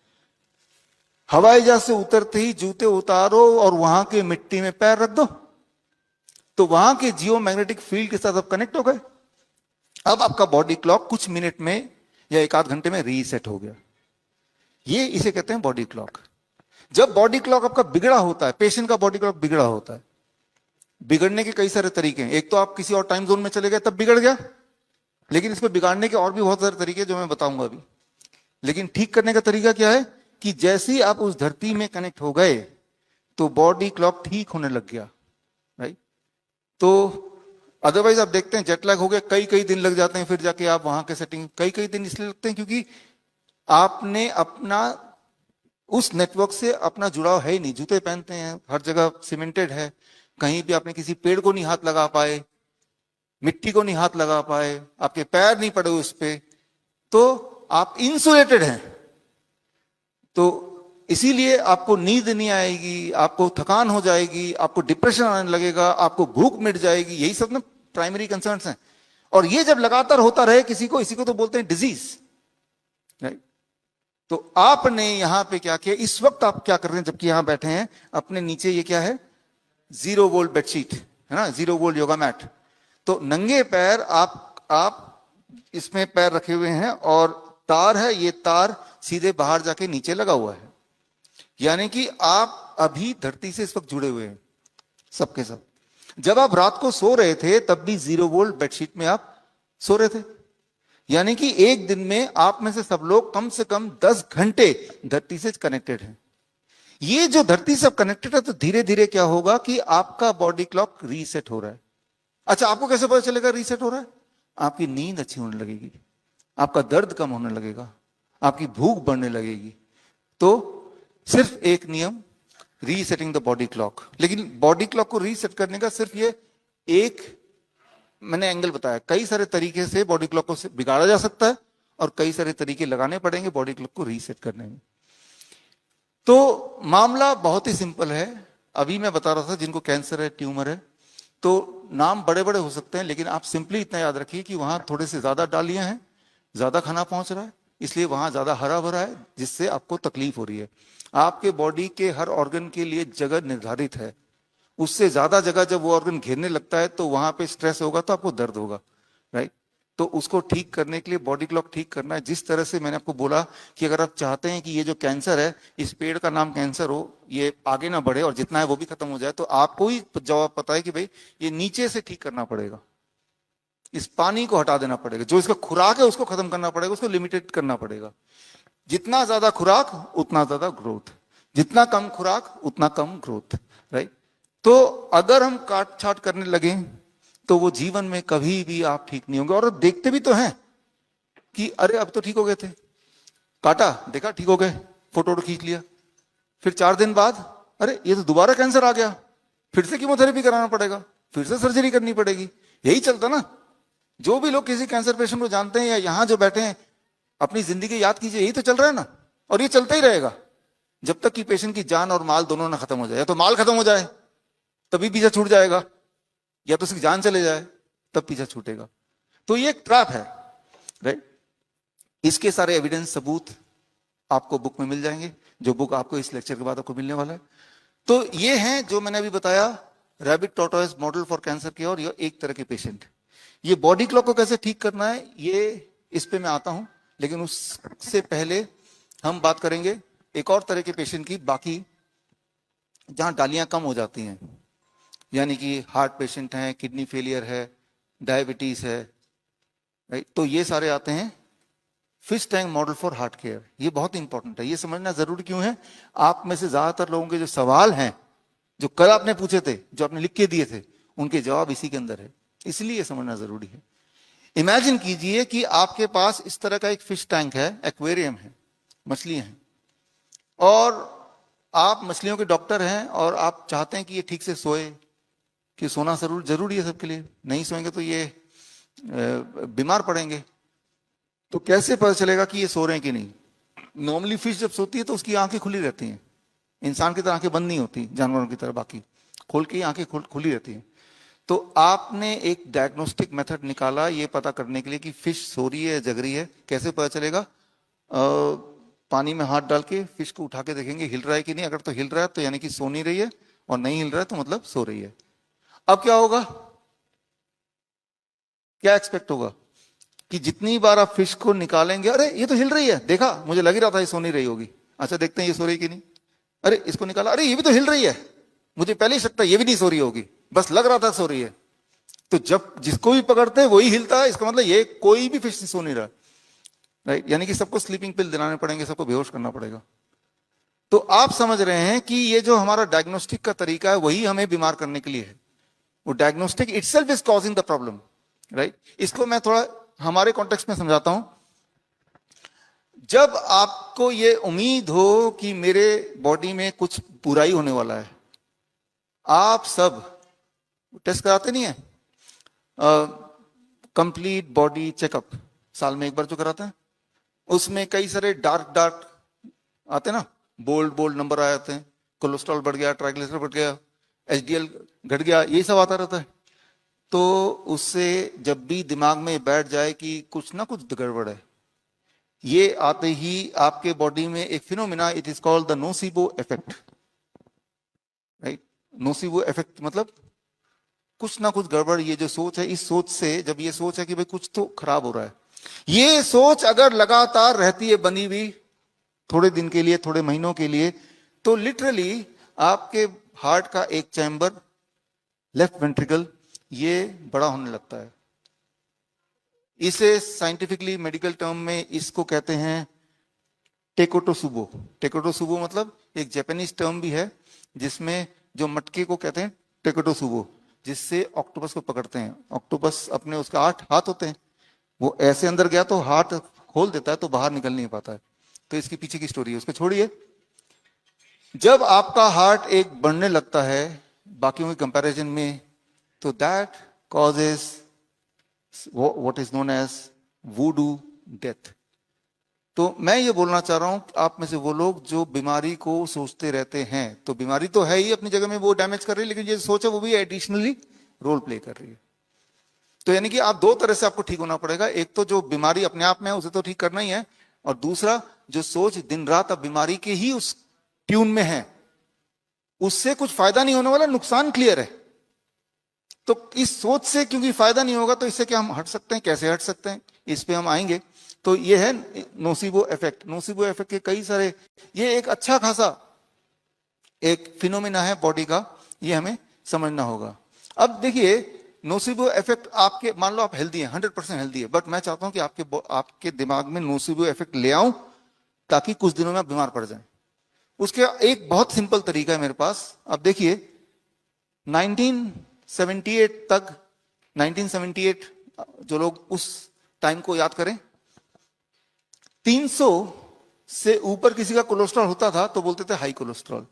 हवाई जहाज से उतरते ही जूते उतारो और वहां के मिट्टी में पैर रख दो, तो वहां के जियो मैग्नेटिक फील्ड के साथ आप कनेक्ट हो गए। अब आपका बॉडी क्लॉक कुछ मिनट में या 1 आध घंटे में रीसेट हो गया। ये इसे कहते हैं बॉडी क्लॉक। जब बॉडी क्लॉक आपका बिगड़ा होता है, पेशेंट का बॉडी क्लॉक बिगड़ा होता है, बिगड़ने के कई सारे तरीके हैं। एक तो आप किसी और टाइम जोन में चले गए तब बिगड़ गया, लेकिन इसको बिगाड़ने के और भी बहुत सारे तरीके जो मैं बताऊंगा अभी। लेकिन ठीक करने का तरीका क्या है कि जैसे ही आप उस धरती में कनेक्ट हो गए तो बॉडी क्लॉक ठीक होने लग गया, राइट। तो अदरवाइज आप देखते हैं जेट लैग हो गया, कई कई दिन लग जाते हैं, फिर जाके आप वहां के सेटिंग, कई कई दिन इसलिए लगते हैं क्योंकि आपने अपना उस नेटवर्क से अपना जुड़ाव है ही नहीं। जूते पहनते हैं, हर जगह सीमेंटेड है, कहीं भी आपने किसी पेड़ को नहीं हाथ लगा पाए, मिट्टी को नहीं हाथ लगा पाए, आपके पैर नहीं पड़े उस पे, तो आप इंसुलेटेड हैं। तो इसीलिए आपको नींद नहीं आएगी, आपको थकान हो जाएगी, आपको डिप्रेशन आने लगेगा, आपको भूख मिट जाएगी। यही सब ना प्राइमरी कंसर्न्स हैं। और ये जब लगातार होता रहे किसी को, इसी को तो बोलते हैं डिजीज, राइट। तो आपने यहां पे क्या किया, इस वक्त आप क्या कर रहे हैं जबकि यहां बैठे हैं, अपने नीचे ये क्या है, 0 वोल्ट बेडशीट है ना, 0 वोल्ट योगा मैट। तो नंगे पैर आप इसमें पैर रखे हुए हैं और तार है, ये तार सीधे बाहर जाके नीचे लगा हुआ है। यानी कि आप अभी धरती से इस वक्त जुड़े हुए हैं सबके सब। जब आप रात को सो रहे थे तब भी 0 वोल्ट बेडशीट में आप सो रहे थे। यानी कि एक दिन में आप में से सब लोग कम से कम 10 घंटे धरती से कनेक्टेड हैं। ये जो धरती से कनेक्टेड है, तो धीरे धीरे क्या होगा कि आपका बॉडी क्लॉक रीसेट हो रहा है। अच्छा, आपको कैसे पता चलेगा रीसेट हो रहा है? आपकी नींद अच्छी होने लगेगी, आपका दर्द कम होने लगेगा, आपकी भूख बढ़ने लगेगी। तो सिर्फ एक नियम, रीसेटिंग द बॉडी क्लॉक। लेकिन बॉडी क्लॉक को रीसेट करने का सिर्फ ये एक मैंने एंगल बताया, कई सारे तरीके से बॉडी क्लॉक को बिगाड़ा जा सकता है और कई सारे तरीके लगाने पड़ेंगे बॉडी क्लॉक को रीसेट करने में। तो मामला बहुत ही सिंपल है। अभी मैं बता रहा था जिनको कैंसर है, ट्यूमर है, तो नाम बड़े बड़े हो सकते हैं, लेकिन आप सिंपली इतना याद रखिए कि वहां थोड़े से ज्यादा डालियां हैं, ज्यादा खाना पहुंच रहा है, इसलिए वहां ज्यादा हरा भरा है, जिससे आपको तकलीफ हो रही है। आपके बॉडी के हर ऑर्गन के लिए जगह निर्धारित है, उससे ज्यादा जगह जब वो ऑर्गन घेरने लगता है तो वहां पे स्ट्रेस होगा, तो आपको दर्द होगा, राइट। तो उसको ठीक करने के लिए बॉडी क्लॉक ठीक करना है। जिस तरह से मैंने आपको बोला कि अगर आप चाहते हैं कि ये जो कैंसर है, इस पेड़ का नाम कैंसर हो, ये आगे ना बढ़े और जितना है वो भी खत्म हो जाए, तो आपको ही जवाब पता है कि भाई ये नीचे से ठीक करना पड़ेगा, इस पानी को हटा देना पड़ेगा, जो इसका खुराक है उसको खत्म करना पड़ेगा, उसको लिमिटेड करना पड़ेगा। जितना ज्यादा खुराक उतना ज्यादा ग्रोथ, जितना कम खुराक उतना कम ग्रोथ, राइट। तो अगर हम काट छाट करने लगे तो वो जीवन में कभी भी आप ठीक नहीं होंगे। और देखते भी तो हैं कि अरे अब तो ठीक हो गए थे, काटा देखा ठीक हो गए, फोटो खींच लिया, फिर 4 दिन बाद अरे ये तो दोबारा कैंसर आ गया, फिर से कीमोथेरेपी कराना पड़ेगा, फिर से सर्जरी करनी पड़ेगी। यही चलता ना। जो भी लोग किसी कैंसर पेशेंट को जानते हैं या यहां जो बैठे हैं, अपनी जिंदगी याद कीजिए, यही तो चल रहा है ना। और ये चलता ही रहेगा जब तक कि पेशेंट की जान और माल दोनों ना खत्म हो जाए। या तो माल खत्म हो जाए तभी पीछा छूट जाएगा, या तो उसकी जान चले जाए तब पीछा छूटेगा। तो ये एक ट्रैप है, राइट। इसके सारे एविडेंस, सबूत आपको बुक में मिल जाएंगे, जो बुक आपको इस लेक्चर के बाद आपको मिलने वाला है। तो ये हैं जो मैंने अभी बताया, rabbit tortoise model for cancer की। और ये एक तरह के पेशेंट, ये बॉडी क्लॉक को कैसे ठीक करना है ये इस पे मैं आता हूं, लेकिन उससे पहले हम बात करेंगे एक और तरह के पेशेंट की, बाकी जहां डालियां कम हो जाती हैं, यानी कि हार्ट पेशेंट हैं, किडनी फेलियर है, डायबिटीज है, राइट। तो ये सारे आते हैं fish tank model for heart care. ये बहुत इंपॉर्टेंट है, ये समझना जरूरी क्यों है। आप में से ज्यादातर लोगों के जो सवाल हैं, जो कल आपने पूछे थे, जो आपने लिख के दिए थे, उनके जवाब इसी के अंदर है, इसलिए समझना जरूरी है। इमेजिन कीजिए कि आपके पास इस तरह का एक फिश टैंक है, एक्वेरियम है, मछलियां हैं, और आप मछलियों के डॉक्टर हैं और आप चाहते हैं कि ये ठीक से सोए, कि सोना जरूरी है सबके लिए, नहीं सोएंगे तो ये बीमार पड़ेंगे। तो कैसे पता चलेगा कि ये सो रहे हैं कि नहीं। नॉर्मली फिश जब सोती है तो उसकी आंखें खुली रहती हैं, इंसान की तरह आंखें बंद नहीं होती, जानवरों की तरह बाकी खोल के आंखें खुली रहती हैं। तो आपने एक डायग्नोस्टिक मेथड निकाला ये पता करने के लिए कि फिश सो रही है, जग रही है। कैसे पता चलेगा? पानी में हाथ डाल के फिश को उठा के देखेंगे हिल रहा है कि नहीं। अगर तो हिल रहा है तो यानी कि सो नहीं रही है, और नहीं हिल रहा है तो मतलब सो रही है। अब क्या होगा, क्या एक्सपेक्ट होगा कि जितनी बार आप फिश को निकालेंगे, अरे ये तो हिल रही है, देखा मुझे लग ही रहा था ये सो नहीं रही होगी, अच्छा देखते हैं ये सो रही कि नहीं। अरे इसको निकाला, अरे ये भी तो हिल रही है, मुझे पहले ही शक था ये भी नहीं सो रही होगी, बस लग रहा था सो रही है। तो जब जिसको भी पकड़ते हैं वही हिलता है, इसका मतलब ये कोई भी फिश सो नहीं रहा, राइट। यानी कि सबको स्लीपिंग पिल दिलाने पड़ेंगे, सबको बेहोश करना पड़ेगा। तो आप समझ रहे हैं कि ये जो हमारा डायग्नोस्टिक का तरीका है वही हमें बीमार करने के लिए है। वो diagnostic itself is causing the problem, right. इसको मैं थोड़ा हमारे कॉन्टेक्स्ट में समझाता हूं। जब आपको ये उम्मीद हो कि मेरे बॉडी में कुछ बुराई होने वाला है, आप सब टेस्ट कराते नहीं है, कंप्लीट बॉडी चेकअप साल में एक बार जो कराते हैं, उसमें कई सारे डार्क आते हैं ना, बोल्ड नंबर आ जाते हैं, कोलेस्ट्रॉल बढ़ गया, ट्राइग्लिसराइड बढ़ गया, एचडीएल घट गया, यही सब आता रहता है। तो उससे जब भी दिमाग में बैठ जाए कि कुछ ना कुछ गड़बड़ है, ये आते ही आपके बॉडी में एक phenomena, it is called the nocebo effect, right. Nocebo effect मतलब कुछ ना कुछ गड़बड़। ये जो सोच है, इस सोच से, जब ये सोच है कि भाई कुछ तो खराब हो रहा है, ये सोच अगर लगातार रहती है बनी हुई थोड़े दिन के लिए, थोड़े महीनों के लिए, तो लिटरली आपके हार्ट का एक चैम्बर, लेफ्ट वेंट्रिकल, ये बड़ा होने लगता है। इसे साइंटिफिकली मेडिकल टर्म में इसको कहते हैं टेकोटोसुबो। टेकोटोसुबो मतलब एक जापानीज टर्म भी है, जिसमें जो मटके को कहते हैं टेकोटोसुबो, जिससे ऑक्टोपस को पकड़ते हैं। ऑक्टोपस अपने उसका 8 हाथ होते हैं, वो ऐसे अंदर गया तो हाथ खोल देता है तो बाहर निकल नहीं पाता है। तो इसके पीछे की स्टोरी है, उसको छोड़िए। जब आपका हार्ट एक बढ़ने लगता है बाकियों के कंपैरिजन में, तो that causes what is known as voodoo death. तो मैं ये बोलना चाह रहा हूं, आप में से वो लोग जो बीमारी को सोचते रहते हैं, तो बीमारी तो है ही अपनी जगह में, वो डैमेज कर रही है, लेकिन ये सोच है वो भी एडिशनली रोल प्ले कर रही है। तो यानी कि आप दो तरह से आपको ठीक होना पड़ेगा, एक तो जो बीमारी अपने आप में है उसे तो ठीक करना ही है, और दूसरा जो सोच दिन रात अब बीमारी के ही उस ट्यून में है, उससे कुछ फायदा नहीं होने वाला, नुकसान क्लियर है। तो इस सोच से क्योंकि फायदा नहीं होगा, तो इससे क्या हम हट सकते हैं, कैसे हट सकते हैं, इस पे हम आएंगे। तो ये है नोसिबो इफेक्ट। नोसिबो इफेक्ट के कई सारे, ये एक अच्छा खासा एक फिनोमिना है बॉडी का, ये हमें समझना होगा। अब देखिए, नोसिबो इफेक्ट आपके, मान लो आप हेल्दी हैं, 100% हेल्दी है, बट मैं चाहता हूं कि आपके दिमाग में नोसिबो इफेक्ट ले आऊं, ताकि कुछ दिनों में आप बीमार पड़ जाएं। उसके एक बहुत सिंपल तरीका है मेरे पास। अब देखिए, 1978 तक, 1978 जो लोग उस टाइम को याद करें, 300 से ऊपर किसी का कोलेस्ट्रॉल होता था तो बोलते थे हाई कोलेस्ट्रॉल।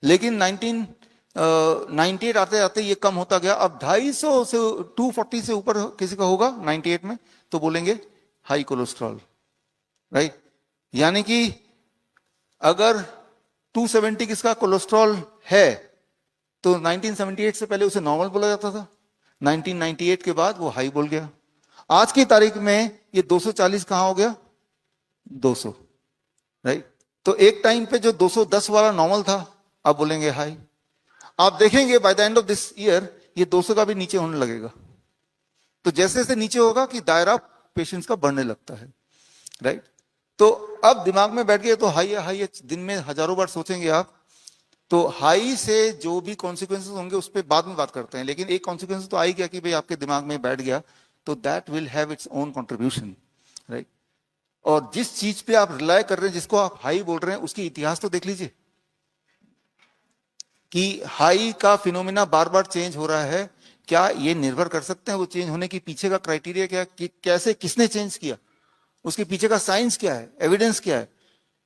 लेकिन 1998 आते आते ये कम होता गया, अब 250 से 240 से ऊपर किसी का होगा 98 में तो बोलेंगे हाई कोलेस्ट्रॉल, राइट। यानी कि अगर 270 किसका कोलेस्ट्रॉल है, तो 1978 से पहले उसे नॉर्मल बोला जाता था, 1998 के बाद वो हाई बोल गया। आज की तारीख में ये 240 कहां हो गया, 200, राइट। तो एक टाइम पे जो 210 वाला नॉर्मल था, अब बोलेंगे हाई। आप देखेंगे by the end of this year ये 200 का भी नीचे होने लगेगा। तो जैसे जैसे नीचे होगा कि दायरा पेशेंट्स का बढ़ने लगता है, राइट। तो अब दिमाग में बैठ गया तो हाई है, हाई है, दिन में हजारों बार सोचेंगे आप। तो हाई से जो भी कॉन्सिक्वेंसेस होंगे उस पर बाद में बात करते हैं, लेकिन एक कॉन्सिक्वेंस तो आई गया कि भाई आपके दिमाग में बैठ गया, तो that will have its own contribution, right. और जिस चीज पे आप रिलाय कर रहे हैं, जिसको आप हाई बोल रहे हैं, उसकी इतिहास तो देख लीजिए कि हाई का फिनोमिना बार बार चेंज हो रहा है। क्या ये निर्भर कर सकते हैं वो चेंज होने के पीछे का क्राइटेरिया क्या, कि कैसे, किसने चेंज किया, उसके पीछे का साइंस क्या है, एविडेंस क्या है,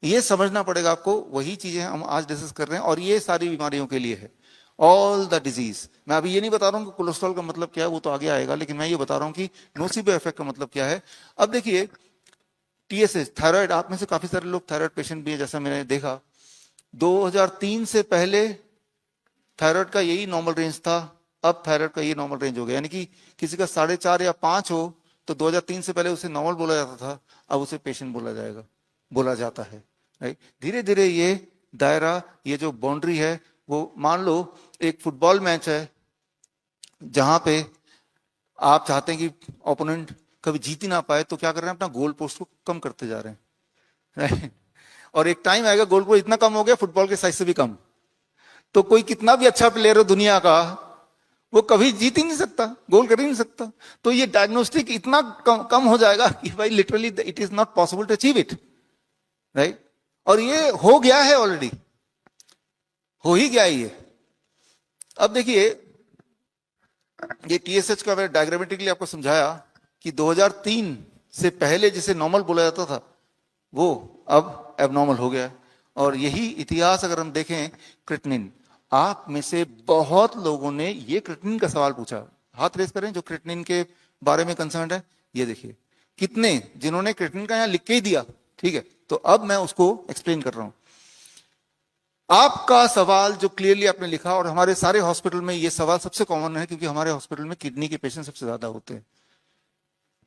ये समझना पड़ेगा आपको। वही चीजें हम आज डिस्कस कर रहे हैं, और ये सारी बीमारियों के लिए है, ऑल द डिजीज। मैं अभी ये नहीं बता रहा हूं कि कोलेस्ट्रॉल का मतलब क्या है, वो तो आगे आएगा, लेकिन मैं ये बता रहा हूं कि नोसिबो इफेक्ट का मतलब क्या है। अब देखिए, टीएसएच, थायराइड, आप में से काफी सारे लोग थायराइड पेशेंट भी है, जैसा मैंने देखा 2003 से पहले थायराइड का यही नॉर्मल रेंज था, अब थायराइड का ये नॉर्मल रेंज हो गया। यानी कि किसी का 4.5 या 5 हो तो 2003 से पहले उसे नॉर्मल बोला जाता था, अब उसे पेशेंट बोला जाता है, राइट। धीरे धीरे ये दायरा, ये जो बाउंड्री है, वो मान लो एक फुटबॉल मैच है जहां पे आप चाहते हैं कि ओपोनेंट कभी जीत ही ना पाए, तो क्या कर रहे हैं, अपना गोल पोस्ट को कम करते जा रहे हैं, राइट। और एक टाइम आएगा गोल पोस्ट इतना कम हो गया, फुटबॉल के साइज से भी कम, तो कोई कितना भी अच्छा प्लेयर हो दुनिया का, वो कभी जीत ही नहीं सकता, गोल कर ही नहीं सकता। तो ये डायग्नोस्टिक इतना कम हो जाएगा कि भाई literally it is not possible to achieve it, right. और ये हो गया है ऑलरेडी, हो ही गया है ये। अब देखिए, ये टीएसएच का मैंने डायग्रामेटिकली आपको समझाया कि 2003 से पहले जिसे नॉर्मल बोला जाता था वो अब एबनॉर्मल हो गया। और यही इतिहास अगर हम देखें, क्रिएटिनिन, आप में से बहुत लोगों ने ये क्रिएटिनिन का सवाल पूछा, हाथ रेस करें जो क्रिएटिनिन के बारे में कंसर्न है। ये देखिए कितने जिन्होंने क्रिएटिनिन का यहां लिख के ही दिया, ठीक है। तो अब मैं उसको एक्सप्लेन कर रहा हूं। आपका सवाल जो क्लियरली आपने लिखा, और हमारे सारे हॉस्पिटल में ये सवाल सबसे कॉमन है, क्योंकि हमारे हॉस्पिटल में किडनी के पेशेंट सबसे ज्यादा होते हैं।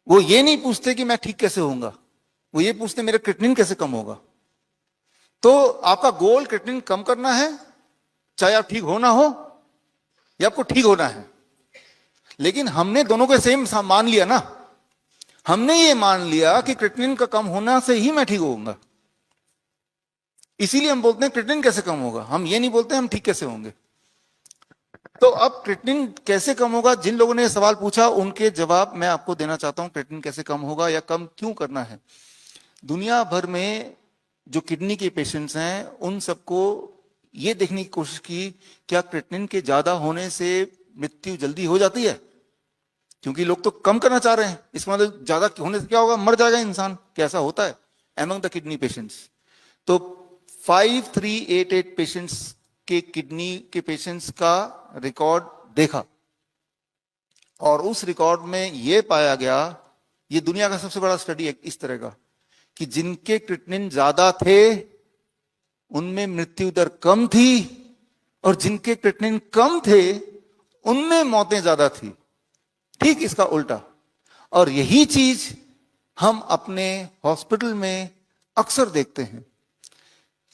वो ये नहीं पूछते कि मैं ठीक कैसे होऊंगा, वो ये पूछते मेरा क्रिएटिनिन कैसे कम होगा। तो आपका गोल क्रिएटिनिन कम करना है, चाहे आप ठीक होना हो या आपको ठीक होना है। लेकिन हमने दोनों को सेम मान लिया ना, हमने ये मान लिया कि क्रिएटिनिन का कम होना से ही मैं ठीक होऊंगा, इसीलिए हम बोलते हैं क्रिएटिनिन कैसे कम होगा, हम ये नहीं बोलते हम ठीक कैसे होंगे। तो अब क्रिएटिनिन कैसे कम होगा, जिन लोगों ने सवाल पूछा उनके जवाब मैं आपको देना चाहता हूं। क्रिएटिनिन कैसे कम होगा या कम क्यों करना है। दुनिया भर में जो किडनी के पेशेंट्स हैं उन सबको ये देखने की कोशिश की क्या क्रिएटिनिन के ज्यादा होने से मृत्यु जल्दी हो जाती है, क्योंकि लोग तो कम करना चाह रहे हैं, इसका मतलब ज्यादा होने से क्या होगा, मर जाएगा इंसान, कैसा होता है। among the kidney patients. तो 5388 पेशेंट्स के किडनी के पेशेंट्स का रिकॉर्ड देखा और उस रिकॉर्ड में यह पाया गया, ये दुनिया का सबसे बड़ा स्टडी है इस तरह का, कि जिनके क्रिएटिनिन ज्यादा थे उनमें मृत्यु दर कम थी और जिनके क्रिएटिनिन कम थे उनमें मौतें ज्यादा थी। ठीक इसका उल्टा। और यही चीज हम अपने हॉस्पिटल में अक्सर देखते हैं।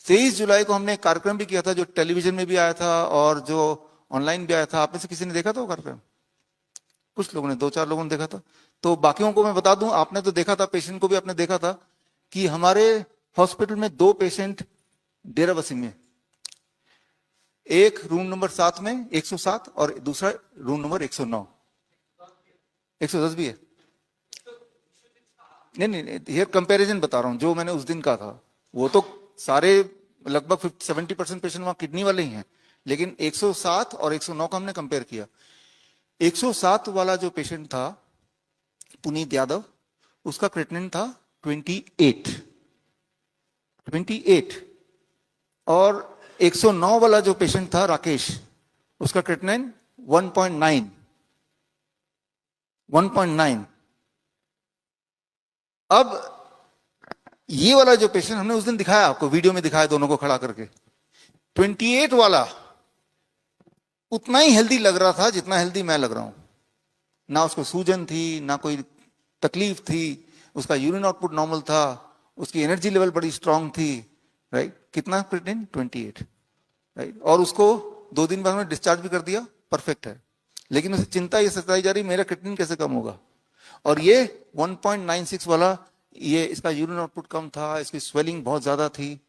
23 जुलाई को हमने एक कार्यक्रम भी किया था जो टेलीविजन में भी आया था और जो ऑनलाइन भी आया था। आप में से किसी ने देखा था वो कार्यक्रम? कुछ लोगों ने, 2-4 लोगों ने देखा था। तो बाकियों को मैं बता दूं, आपने तो देखा था, पेशेंट को भी आपने देखा था कि हमारे हॉस्पिटल में 2 पेशेंट डेराबस्सी में, एक रूम नंबर 7 में 107 और दूसरा रूम नंबर 109, 110 भी है। नहीं, हियर कंपैरिजन बता रहा हूं जो मैंने उस दिन का था। वो तो सारे लगभग 70% पेशेंट वहां किडनी वाले ही हैं, लेकिन 107 और 109 का हमने कंपेयर किया। 107 वाला जो पेशेंट था पुनीत यादव, उसका क्रिएटिनिन था 28 और 109 वाला जो पेशेंट था राकेश, उसका क्रिएटिनिन 1.9। अब ये वाला जो पेशेंट हमने उस दिन दिखाया, आपको वीडियो में दिखाया दोनों को खड़ा करके, 28 वाला उतना ही हेल्दी लग रहा था जितना हेल्दी मैं लग रहा हूं। ना उसको सूजन थी, ना कोई तकलीफ थी, उसका यूरिन आउटपुट नॉर्मल था, उसकी एनर्जी लेवल बड़ी स्ट्रांग थी, राइट। कितना क्रिएटिनिन? 28, राइट। और उसको 2 दिन बाद में डिस्चार्ज भी कर दिया, परफेक्ट है। लेकिन उसे चिंता ये सताई जा रही, मेरा क्रिएटिनिन कैसे कम होगा। और ये 1.96 वाला, ये इसका यूरिन आउटपुट कम था, इसकी स्वेलिंग बहुत ज्यादा थी,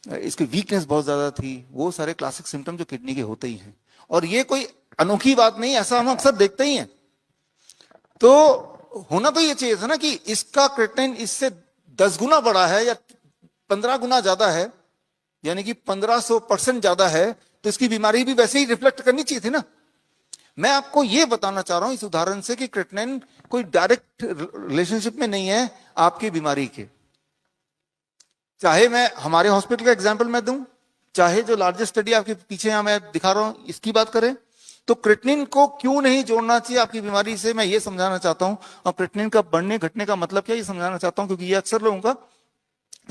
इसकी वीकनेस बहुत ज्यादा थी। वो सारे क्लासिक सिम्टम जो किडनी के होते ही हैं। और ये कोई अनोखी बात नहीं, ऐसा हम अक्सर देखते ही हैं। तो होना तो ये चाहिए था ना कि इसका क्रिएटिनिन इससे 10 गुना बड़ा है या 15 गुना ज्यादा है, यानी कि 1500% ज्यादा है, तो इसकी बीमारी भी वैसे ही रिफ्लेक्ट करनी चाहिए थी ना। मैं आपको यह बताना चाह रहा हूं इस उदाहरण से कि क्रिएटिनिन कोई डायरेक्ट रिलेशनशिप में नहीं है आपकी बीमारी के। चाहे मैं हमारे हॉस्पिटल का एग्जांपल मैं दूं, चाहे जो लार्जेस्ट स्टडी आपके पीछे यहां मैं दिखा रहा हूं इसकी बात करें, तो क्रिएटिनिन को क्यों नहीं जोड़ना चाहिए आपकी बीमारी से, मैं ये समझाना चाहता हूं। और क्रिएटिनिन का बढ़ने घटने का मतलब क्या, ये समझाना चाहता हूं, क्योंकि ये अक्सर लोगों का,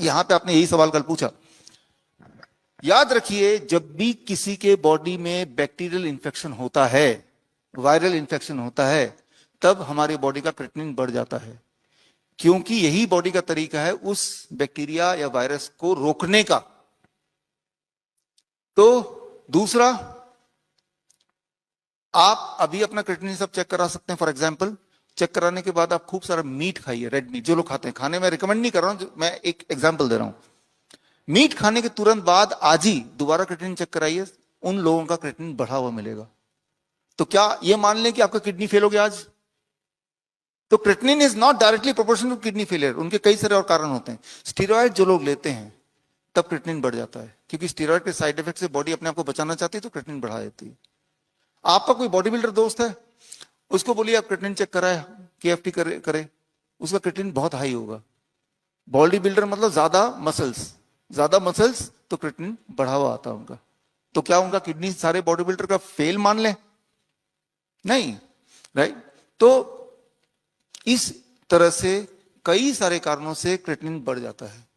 यहां पे आपने यही सवाल कल पूछा। याद रखिए, जब भी किसी के बॉडी में बैक्टीरियल इंफेक्शन होता है, वायरल इंफेक्शन होता है, तब हमारी बॉडी का क्रिएटिनिन बढ़ जाता है, क्योंकि यही बॉडी का तरीका है उस बैक्टीरिया या वायरस को रोकने का। तो दूसरा, आप अभी अपना क्रिएटिनिन सब चेक करा सकते हैं। फॉर एग्जांपल, चेक कराने के बाद आप खूब सारा मीट खाइए, रेड मीट, जो लोग खाते हैं। खाने में रिकमेंड नहीं कर रहा हूं, मैं एक एग्जांपल दे रहा हूं। मीट खाने के तुरंत बाद आज ही दोबारा क्रिएटिनिन चेक कराइए, उन लोगों का क्रिएटिनिन बढ़ा हुआ मिलेगा। तो क्या ये मान लें कि आपका किडनी फेल हो गया आज? तो creatinine is not directly proportional to kidney failure, उनके कई सारे और कारण होते हैं। स्टीरॉयड जो लोग लेते हैं तब क्रिएटिनिन बढ़ जाता है, क्योंकि स्टीरॉयड के साइड इफेक्ट से बॉडी अपने आप को बचाना चाहती है, तो क्रिएटिनिन बढ़ा देती है। आपका कोई बॉडी बिल्डर दोस्त है, उसको बोलिए आप क्रिएटिनिन चेक कराए, केएफटी करे, उसका क्रिएटिनिन बहुत हाई होगा। बॉडी बिल्डर मतलब ज्यादा मसल्स, तो क्रिएटिनिन बढ़ा हुआ आता है उनका। तो क्या उनका किडनी सारे बॉडी बिल्डर का फेल मान ले? नहीं, राइट। तो इस तरह से कई सारे कारणों से क्रिएटिनिन बढ़ जाता है।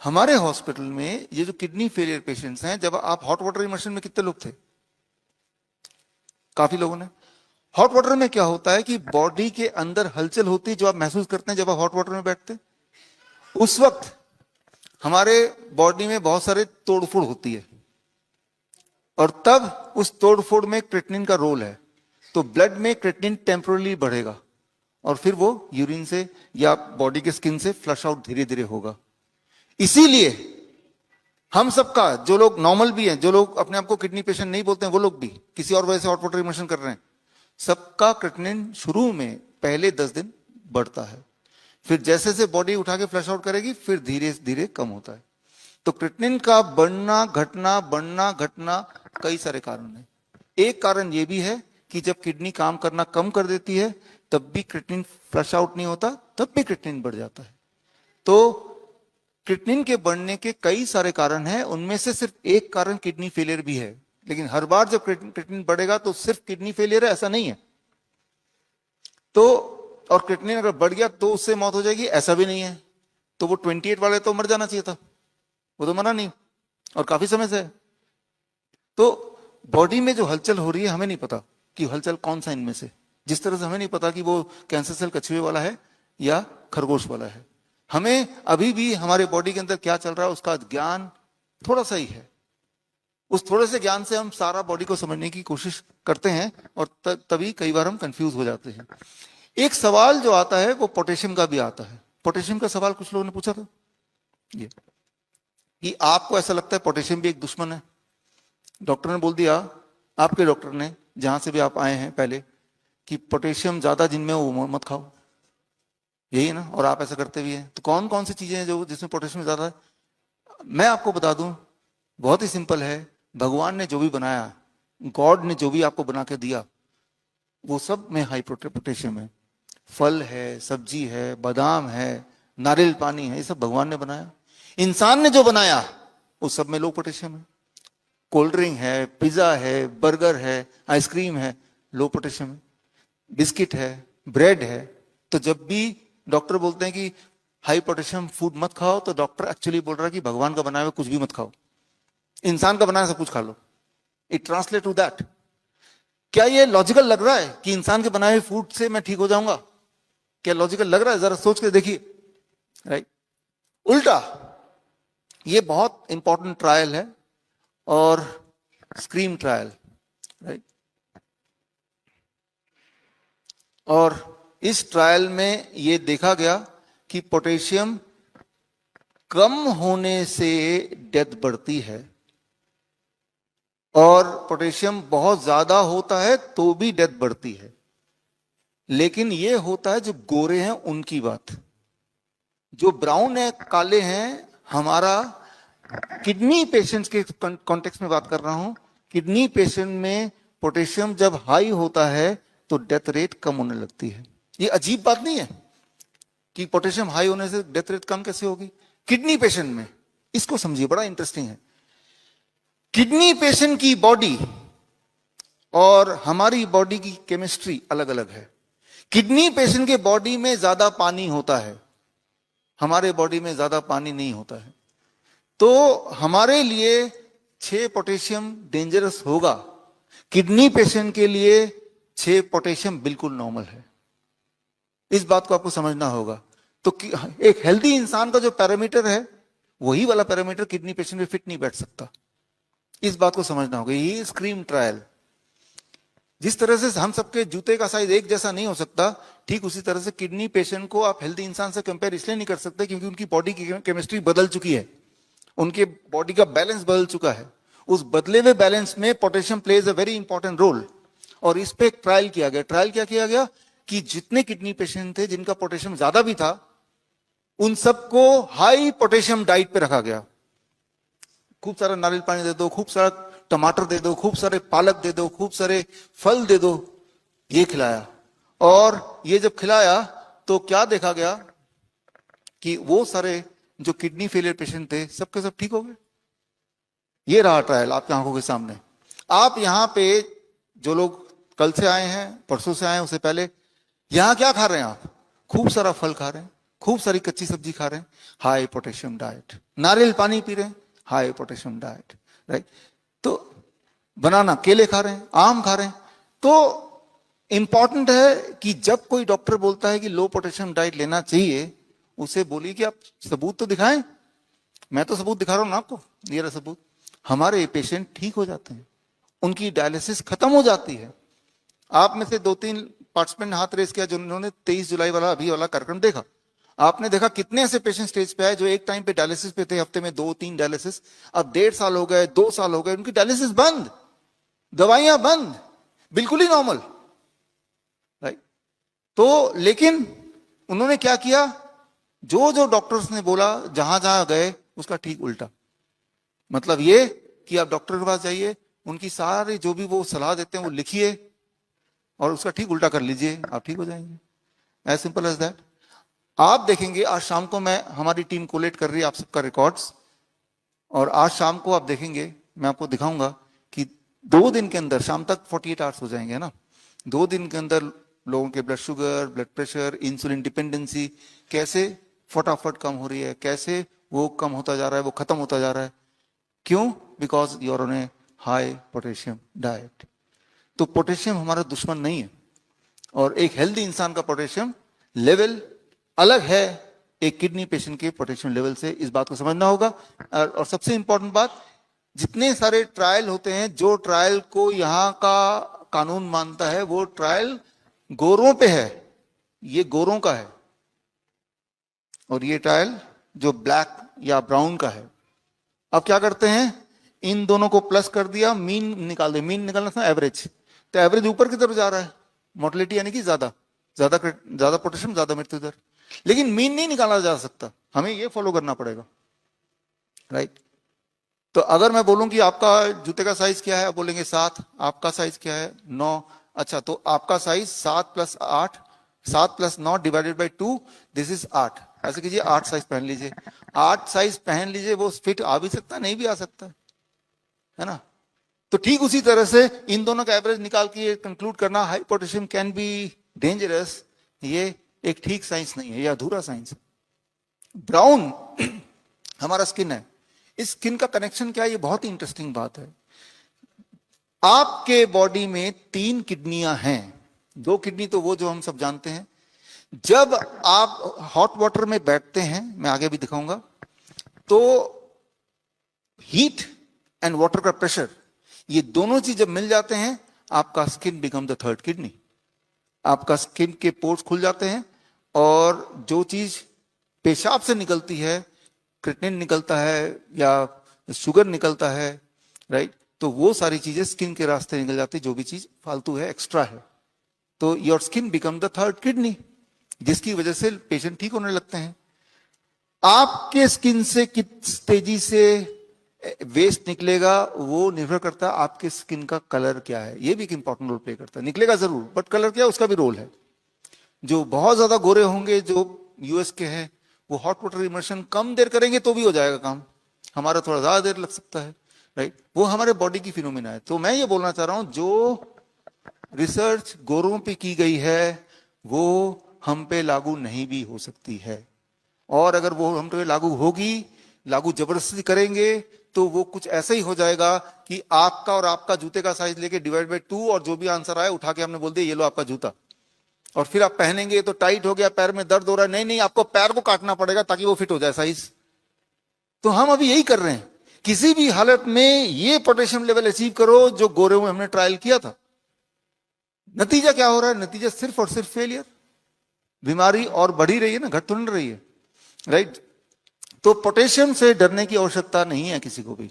हमारे हॉस्पिटल में ये जो किडनी फेलियर पेशेंट्स हैं, जब आप हॉट वाटर इमर्शन में कितने लोग थे? काफी लोगों ने। हॉट वाटर में क्या होता है कि बॉडी के अंदर हलचल होती है, जो आप महसूस करते हैं जब आप हॉट वाटर में बैठते हैं। उस वक्त हमारे बॉडी में बहुत सारे तोड़फोड़ होती है, और तब उस तोड़फोड़ में क्रिएटिनिन का रोल है। तो ब्लड में क्रिएटिनिन टेम्पोरली बढ़ेगा और फिर वो यूरिन से या बॉडी के स्किन से फ्लश आउट धीरे धीरे होगा। इसीलिए हम सबका, जो लोग नॉर्मल भी हैं, जो लोग अपने आप को किडनी पेशेंट नहीं बोलते हैं, वो लोग भी किसी और वजह से हॉट वाटर इमर्शन कर रहे हैं, सबका क्रिएटिनिन शुरू में पहले 10 दिन बढ़ता है, फिर जैसे जैसे बॉडी उठा के फ्लश आउट करेगी फिर धीरे धीरे कम होता है। तो क्रिएटिनिन का बढ़ना घटना कई सारे कारण हैं। एक कारण यह भी है कि जब किडनी काम करना कम कर देती है तब भी क्रिएटिनिन फ्लश आउट नहीं होता, तब भी क्रिएटिनिन बढ़ जाता है। तो क्रिएटिनिन के बढ़ने के कई सारे कारण हैं, उनमें से सिर्फ एक कारण किडनी फेलियर भी है। लेकिन हर बार जब क्रिएटिनिन बढ़ेगा तो सिर्फ किडनी फेलियर है ऐसा नहीं है। तो और क्रिएटिनिन अगर बढ़ गया तो उससे मौत हो जाएगी ऐसा भी नहीं है। तो वो 28 वाले तो मर जाना चाहिए था, वो तो मरा नहीं और काफी समय से है। तो बॉडी में जो हलचल हो रही है हमें नहीं पता कि हलचल कौन सा इनमें से, जिस तरह से हमें नहीं पता कि वो कैंसर सेल कछुए वाला है या खरगोश वाला है। हमें अभी भी हमारे बॉडी के अंदर क्या चल रहा है उसका ज्ञान थोड़ा सा ही है। उस थोड़े से ज्ञान से हम सारा बॉडी को समझने की कोशिश करते हैं और तभी कई बार हम कंफ्यूज हो जाते हैं। एक सवाल जो आता है वो पोटेशियम का भी आता है। पोटेशियम का सवाल कुछ लोगों ने पूछा था ये कि आपको ऐसा लगता है पोटेशियम भी एक दुश्मन है। डॉक्टर ने बोल दिया, आपके डॉक्टर ने जहां से भी आप आए हैं पहले, कि पोटेशियम ज्यादा जिनमें वो मत खाओ, यही ना, और आप ऐसा करते भी हैं। तो कौन कौन सी चीजें हैं जो जिसमें पोटेशियम ज्यादा है? मैं आपको बता दूं, बहुत ही सिंपल है। भगवान ने जो भी बनाया, गॉड ने जो भी आपको बना के दिया, वो सब में हाई पोटेशियम है। फल है, सब्जी है, बादाम है, नारियल पानी है, ये सब भगवान ने बनाया। इंसान ने जो बनाया उस सब में लो पोटेशियम है। कोल्ड ड्रिंक है, पिज्जा है, बर्गर है, आइसक्रीम है, लो पोटेशियम है। बिस्किट है, ब्रेड है। तो जब भी डॉक्टर बोलते हैं कि हाई पोटेशियम फूड मत खाओ, तो डॉक्टर एक्चुअली बोल रहा है कि भगवान का बनाया हुआ कुछ भी मत खाओ, इंसान का बनाया सब कुछ खा लो। It translate to that. क्या ये लॉजिकल लग रहा है कि इंसान के बनाए हुए फूड से मैं ठीक हो जाऊंगा? क्या लॉजिकल लग रहा है? जरा सोच के देखिए, राइट? उल्टा, ये बहुत इंपॉर्टेंट ट्रायल है और स्क्रीम ट्रायल, राइट? और इस ट्रायल में ये देखा गया कि पोटेशियम कम होने से डेथ बढ़ती है और पोटेशियम बहुत ज्यादा होता है तो भी डेथ बढ़ती है। लेकिन ये होता है जो गोरे हैं उनकी बात, जो ब्राउन है, काले हैं, हमारा किडनी पेशेंट्स के कॉन्टेक्स्ट में बात कर रहा हूं। किडनी पेशेंट में पोटेशियम जब हाई होता है तो डेथ रेट कम होने लगती है। ये अजीब बात नहीं है कि पोटेशियम हाई होने से डेथ रेट कम कैसे होगी किडनी पेशेंट में? इसको समझिए, बड़ा इंटरेस्टिंग है। किडनी पेशेंट की बॉडी और हमारी बॉडी की केमिस्ट्री अलग अलग है। किडनी पेशेंट के बॉडी में ज्यादा पानी होता है, हमारे बॉडी में ज्यादा पानी नहीं होता है। तो हमारे लिए 6 पोटेशियम डेंजरस होगा, किडनी पेशेंट के लिए 6 पोटेशियम बिल्कुल नॉर्मल है। इस बात को आपको समझना होगा। तो एक हेल्दी इंसान का जो पैरामीटर है वही वाला पैरामीटर किडनी पेशेंट में फिट नहीं बैठ सकता। इस बात को समझना होगा। ये स्क्रीम ट्रायल, जिस तरह से हम सबके जूते का साइज एक जैसा नहीं हो सकता, ठीक उसी तरह से किडनी पेशेंट को आप हेल्दी इंसान से कंपेयर इसलिए नहीं कर सकते क्योंकि उनकी बॉडी की केमिस्ट्री बदल चुकी है, उनके बॉडी का बैलेंस बदल चुका है। उस बदले हुए बैलेंस में potassium plays a very important role. और इस पे एक ट्रायल किया गया। ट्रायल क्या किया गया कि जितने किडनी पेशेंट थे जिनका पोटेशियम ज्यादा भी था, उन सबको हाई पोटेशियम डाइट पे रखा गया। खूब सारा नारियल पानी दे दो, खूब सारा टमाटर दे दो, खूब सारे पालक दे दो, खूब सारे फल दे दो, ये खिलाया। और ये जब खिलाया तो क्या देखा गया कि वो सारे जो किडनी फेलियर पेशेंट थे सबके सब ठीक हो गए। ये रहा ट्रायल आपकी आंखों के सामने। आप यहां पे जो लोग कल से आए हैं, परसों से आए हैं, उससे पहले यहां क्या खा रहे हैं आप? खूब सारा फल खा रहे हैं, खूब सारी कच्ची सब्जी खा रहे हैं, हाई पोटेशियम डाइट। नारियल पानी पी रहे हैं, हाई पोटेशियम डाइट, राइट? तो बनाना, केले खा रहे हैं, आम खा रहे हैं। तो इंपॉर्टेंट है कि जब कोई डॉक्टर बोलता है कि लो पोटेशियम डाइट लेना चाहिए, उसे बोलिए कि आप सबूत तो दिखाएं। मैं तो सबूत दिखा रहा हूं ना आपको, ये रहा सबूत। हमारे पेशेंट ठीक हो जाते हैं, उनकी डायलिसिस खत्म हो जाती है। आप में से 2-3 पार्टिसिपेंट हाथ रेस किया जिन्होंने 23 जुलाई वाला अभी वाला कार्यक्रम देखा। आपने देखा कितने ऐसे पेशेंट स्टेज पे आए जो एक टाइम पे डायलिसिस पे थे, हफ्ते में 2-3 डायलिसिस, अब 1.5 साल हो गए, 2 साल हो गए, उनकी डायलिसिस बंद, दवाइयां बंद, बिल्कुल ही नॉर्मल, राइट? तो लेकिन उन्होंने क्या किया, जो जो डॉक्टर्स ने बोला, जहां जहां गए, उसका ठीक उल्टा। मतलब ये कि आप डॉक्टर के पास जाइए, उनकी सारी जो भी वो सलाह देते हैं वो लिखिए और उसका ठीक उल्टा कर लीजिए, आप ठीक हो जाएंगे। As simple as that. आप देखेंगे आज शाम को मैं, हमारी टीम कोलेट कर रही है आप सबका रिकॉर्ड्स, और आज शाम को आप देखेंगे, मैं आपको दिखाऊंगा कि 2 दिन के अंदर, शाम तक 48 आवर्स हो जाएंगे ना, 2 दिन के अंदर लोगों के blood sugar, blood pressure, insulin dependency कैसे फटाफट कम हो रही है, कैसे वो कम होता जा रहा है, वो खत्म होता जा रहा है। क्यों? Because you are on a high potassium diet. तो पोटेशियम हमारा दुश्मन नहीं है, और एक हेल्दी इंसान का पोटेशियम लेवल अलग है एक किडनी पेशेंट के पोटेशियम लेवल से, इस बात को समझना होगा। और सबसे इंपॉर्टेंट बात, जितने सारे ट्रायल होते हैं, जो ट्रायल को यहां का कानून मानता है वो ट्रायल गोरों पे है, ये गोरों का है, और ये ट्रायल जो ब्लैक या ब्राउन का है। अब क्या करते हैं, इन दोनों को प्लस कर दिया, मीन निकाल दे, मीन निकालना था एवरेज, तो एवरेज ऊपर की तरफ जा रहा है, मोर्टेलिटी यानी कि ज्यादा ज्यादा ज्यादा पोटेशियम ज्यादा मृत्यु दर, लेकिन मीन नहीं निकाला जा सकता, हमें ये फॉलो करना पड़ेगा, राइट। तो अगर मैं बोलूं कि आपका जूते का साइज क्या है, आप बोलेंगे 7, आपका साइज क्या है 9, अच्छा तो आपका size 7 + 8, 7 + 9 divided by 2, this is 8। ऐसे कीजिए 8 साइज पहन लीजिए, 8 साइज पहन लीजिए, वो फिट आ भी सकता है, नहीं भी आ सकता है ना। तो ठीक उसी तरह से इन दोनों का एवरेज निकाल के कंक्लूड करना high potassium can be dangerous, ये एक ठीक साइंस नहीं है, यह अधूरा साइंस है। ब्राउन हमारा स्किन है, इस स्किन का कनेक्शन क्या है, ये बहुत ही इंटरेस्टिंग बात है। आपके बॉडी में 3 किडनियां हैं, 2 किडनी तो वो जो हम सब जानते हैं। जब आप हॉट वाटर में बैठते हैं, मैं आगे भी दिखाऊंगा, तो हीट एंड वाटर का प्रेशर, ये दोनों चीज जब मिल जाते हैं, आपका skin become the 3rd kidney. आपका स्किन के पोर्स खुल जाते हैं, और जो चीज पेशाब से निकलती है, क्रिएटिनिन निकलता है या शुगर निकलता है, राइट, तो वो सारी चीजें स्किन के रास्ते निकल जाती है, जो भी चीज फालतू है, एक्स्ट्रा है, तो your skin become the 3rd kidney, जिसकी वजह से पेशेंट ठीक होने लगते हैं। आपके स्किन से किस तेजी से वेस्ट निकलेगा वो निर्भर करता है आपके स्किन का कलर क्या है, ये भी एक इंपॉर्टेंट रोल प्ले करता है। निकलेगा जरूर, बट कलर क्या है उसका भी रोल है। जो बहुत ज्यादा गोरे होंगे, जो यूएस के हैं, वो हॉट वाटर इमर्शन कम देर करेंगे तो भी हो जाएगा काम, हमारा थोड़ा ज्यादा देर लग सकता है, राइट, वो हमारे बॉडी की फिनोमिना है। तो मैं ये बोलना चाह रहा हूं, जो रिसर्च गोरों पे की गई है वो हम पे लागू नहीं भी हो सकती है, और अगर वो हम पे लागू होगी, लागू जबरदस्ती करेंगे, तो वो कुछ ऐसा ही हो जाएगा कि आपका और आपका जूते का साइज लेके डिवाइड बाय 2, और जो भी आंसर आए उठा के हमने बोल दिया ये लो आपका जूता, और फिर आप पहनेंगे तो टाइट हो गया, पैर में दर्द हो रहा है, नहीं नहीं आपको पैर को काटना पड़ेगा ताकि वो फिट हो जाए साइज। तो हम अभी यही कर रहे हैं, किसी भी हालत में ये पोटेशियम लेवल अचीव करो जो गोरे में हमने ट्रायल किया था। नतीजा क्या हो रहा है? नतीजा सिर्फ और सिर्फ फेलियर, बीमारी और बढ़ी रही है ना, घट तो नहीं रही है, राइट। तो पोटेशियम से डरने की आवश्यकता नहीं है किसी को भी,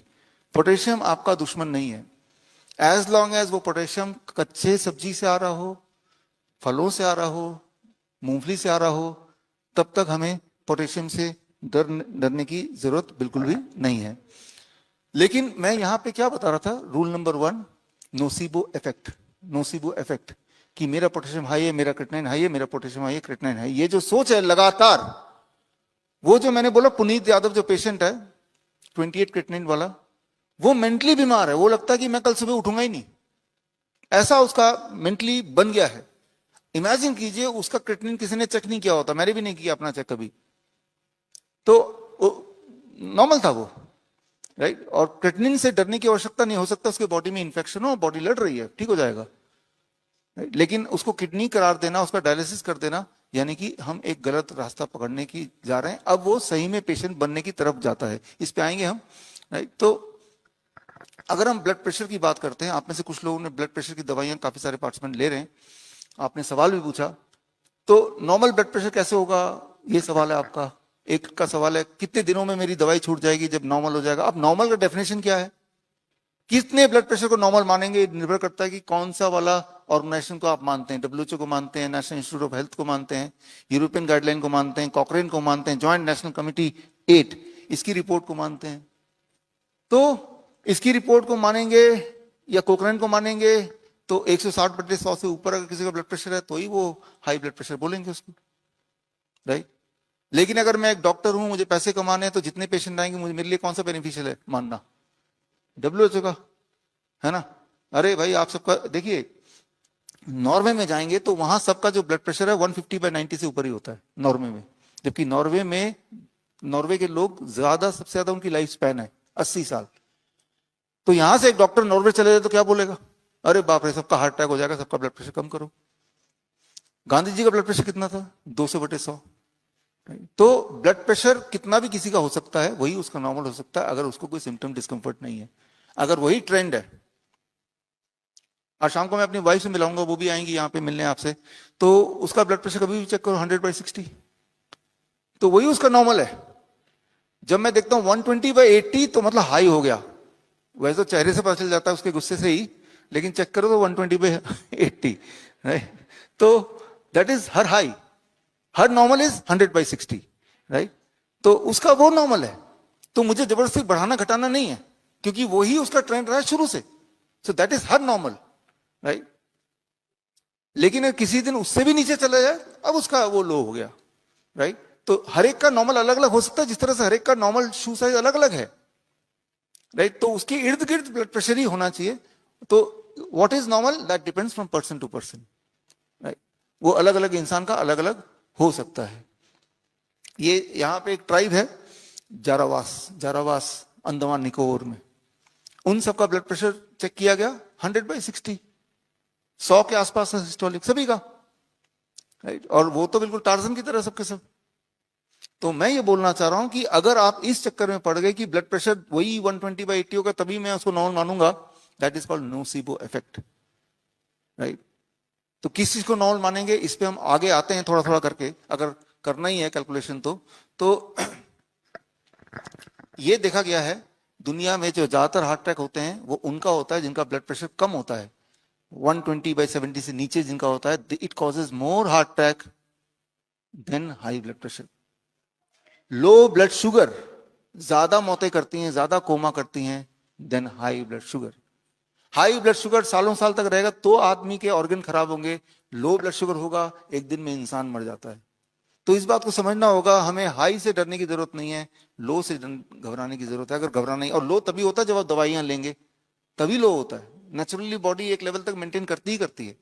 पोटेशियम आपका दुश्मन नहीं है। एज लॉन्ग एज वो पोटेशियम कच्चे सब्जी से आ रहा हो, फलों से आ रहा हो, मूंगफली से आ रहा हो, तब तक हमें पोटेशियम से डरने की जरूरत बिल्कुल भी नहीं है। लेकिन मैं यहां पे क्या बता रहा था, rule number 1, nocebo effect. Nocebo effect कि मेरा पोटेशियम हाई है, मेरा क्रिएटिनिन हाई है, मेरा पोटेशियम हाई है, क्रिएटिनिन हाई, ये जो सोच है लगातार, वो जो मैंने बोला पुनीत यादव जो पेशेंट है 28 क्रिएटिनिन वाला, वो मेंटली बीमार है, वो लगता है कि मैं कल सुबह उठूंगा ही नहीं, ऐसा उसका मेंटली बन गया है। इमेजिन कीजिए उसका क्रिएटिनिन किसी ने चेक नहीं किया होता, मैंने भी नहीं किया अपना चेक कभी, तो नॉर्मल था वो, राइट। और क्रिएटिनिन से डरने की आवश्यकता नहीं, हो सकता उसके बॉडी में इंफेक्शन हो, बॉडी लड़ रही है, ठीक हो जाएगा, लेकिन उसको किडनी करार देना, उसका डायलिसिस कर देना, यानी कि हम एक गलत रास्ता पकड़ने की जा रहे हैं। अब वो सही में पेशेंट बनने की तरफ जाता है, इस पे आएंगे हम, राइट। तो अगर हम ब्लड प्रेशर की बात करते हैं, आप में से कुछ लोगों ने ब्लड प्रेशर की दवाइयां काफी सारे पार्टिसिपेंट ले रहे हैं, आपने सवाल भी पूछा, तो नॉर्मल ब्लड प्रेशर कैसे होगा, ये सवाल है आपका। एक का सवाल है कितने दिनों में मेरी दवाई छूट जाएगी जब नॉर्मल हो जाएगा। अब नॉर्मल का डेफिनेशन क्या है, कितने ब्लड प्रेशर को नॉर्मल मानेंगे, निर्भर करता है कि कौन सा वाला ऑर्गेनाइजेशन को आप मानते हैं। डब्ल्यूएचओ को मानते हैं, नेशनल इंस्टीट्यूट ऑफ हेल्थ को मानते हैं, यूरोपियन गाइडलाइन को मानते हैं, कॉकरेन को मानते हैं, ज्वाइंट नेशनल कमिटी 8 इसकी रिपोर्ट को मानते हैं। तो इसकी रिपोर्ट को मानेंगे या कोकरेन को मानेंगे, तो 160/100 से ऊपर अगर किसी का ब्लड प्रेशर है तो ही वो हाई ब्लड प्रेशर बोलेंगे उसको, राइट। लेकिन अगर मैं एक डॉक्टर हूं, मुझे पैसे कमाने हैं, तो जितने पेशेंट आएंगे मुझे, मेरे लिए कौन सा बेनिफिशियल है मानना? WHO का, है ना? अरे भाई आप सबका देखिए, नॉर्वे में जाएंगे तो वहां सबका जो ब्लड प्रेशर है 150/90 से ऊपर ही होता है नॉर्वे में। जबकि नॉर्वे के लोग ज्यादा, सबसे ज्यादा उनकी लाइफ स्पैन है 80 साल। तो यहां से एक डॉक्टर नॉर्वे चले जाए तो क्या बोलेगा? अरे बाप रे, सबका हार्ट अटैक हो जाएगा, सबका ब्लड प्रेशर कम करो। गांधी जी का ब्लड प्रेशर कितना था? 200/100। तो ब्लड प्रेशर कितना भी किसी का हो सकता है, वही उसका नॉर्मल हो सकता है, अगर उसको कोई सिम्टम डिस्कंफर्ट नहीं है। अगर वही ट्रेंड है, आज शाम को मैं अपनी वाइफ से मिलाऊंगा, वो भी आएंगी यहाँ पे मिलने आपसे, तो उसका ब्लड प्रेशर कभी भी चेक करो 100/60, तो वही उसका नॉर्मल है। जब मैं देखता हूं 120/80 तो मतलब हाई हो गया। वैसे तो चेहरे से पता चल जाता है उसके गुस्से से ही, लेकिन चेक करो तो 120/80, राइट? तो that is her high, her normal is 100/60, right? तो उसका वो नॉर्मल है। तो मुझे जबरदस्ती बढ़ाना घटाना नहीं है, क्योंकि वही उसका ट्रेंड रहा है शुरू से। So that is her normal, right? लेकिन अगर किसी दिन उससे भी नीचे चला जाए, अब उसका वो लो हो गया, राइट? तो हर एक का नॉर्मल अलग अलग हो सकता है, जिस तरह से हर एक का नॉर्मल शू साइज अलग अलग है, राइट? तो उसके इर्द गिर्द ब्लड प्रेशर ही होना चाहिए। तो what is normal, that depends from person to person, right? वो अलग अलग इंसान का अलग अलग हो सकता है। ये यहाँ पे एक ट्राइब है, जारावास अंडमान निकोबार में, उन सबका ब्लड प्रेशर चेक किया गया 100/60, 100 के आसपास है सिस्टोलिक सभी का, राइट? और वो तो बिल्कुल टार्जन की तरह सबके सब। तो मैं ये बोलना चाह रहा हूं कि अगर आप इस चक्कर में पड़ गए कि ब्लड प्रेशर वही 120/80 होगा तभी मैं उसको नॉर्मल मानूंगा, that is called nocebo effect, right? तो किस चीज को नॉर्मल मानेंगे, इस पे हम आगे आते हैं थोड़ा थोड़ा करके, अगर करना ही है कैलकुलेशन तो ये देखा गया है दुनिया में जो ज्यादातर हार्ट अटैक होते हैं वो उनका होता है जिनका ब्लड प्रेशर कम होता है, 120/70 से नीचे जिनका होता है, it causes more heart attack than high blood pressure. Low blood sugar ज्यादा मौतें करती हैं, ज्यादा कोमा करती हैं than high blood sugar. High blood sugar सालों साल तक रहेगा तो आदमी के ऑर्गन खराब होंगे, लो ब्लड शुगर होगा एक दिन में इंसान मर जाता है। तो इस बात को समझना होगा, हमें हाई से डरने की जरूरत नहीं है, लो से घबराने की जरूरत है। अगर घबराना ही, और लो तभी होता है जब आप दवाइयां लेंगे, तभी लो होता है। नेचुरली बॉडी एक लेवल तक मेंटेन करती ही करती है।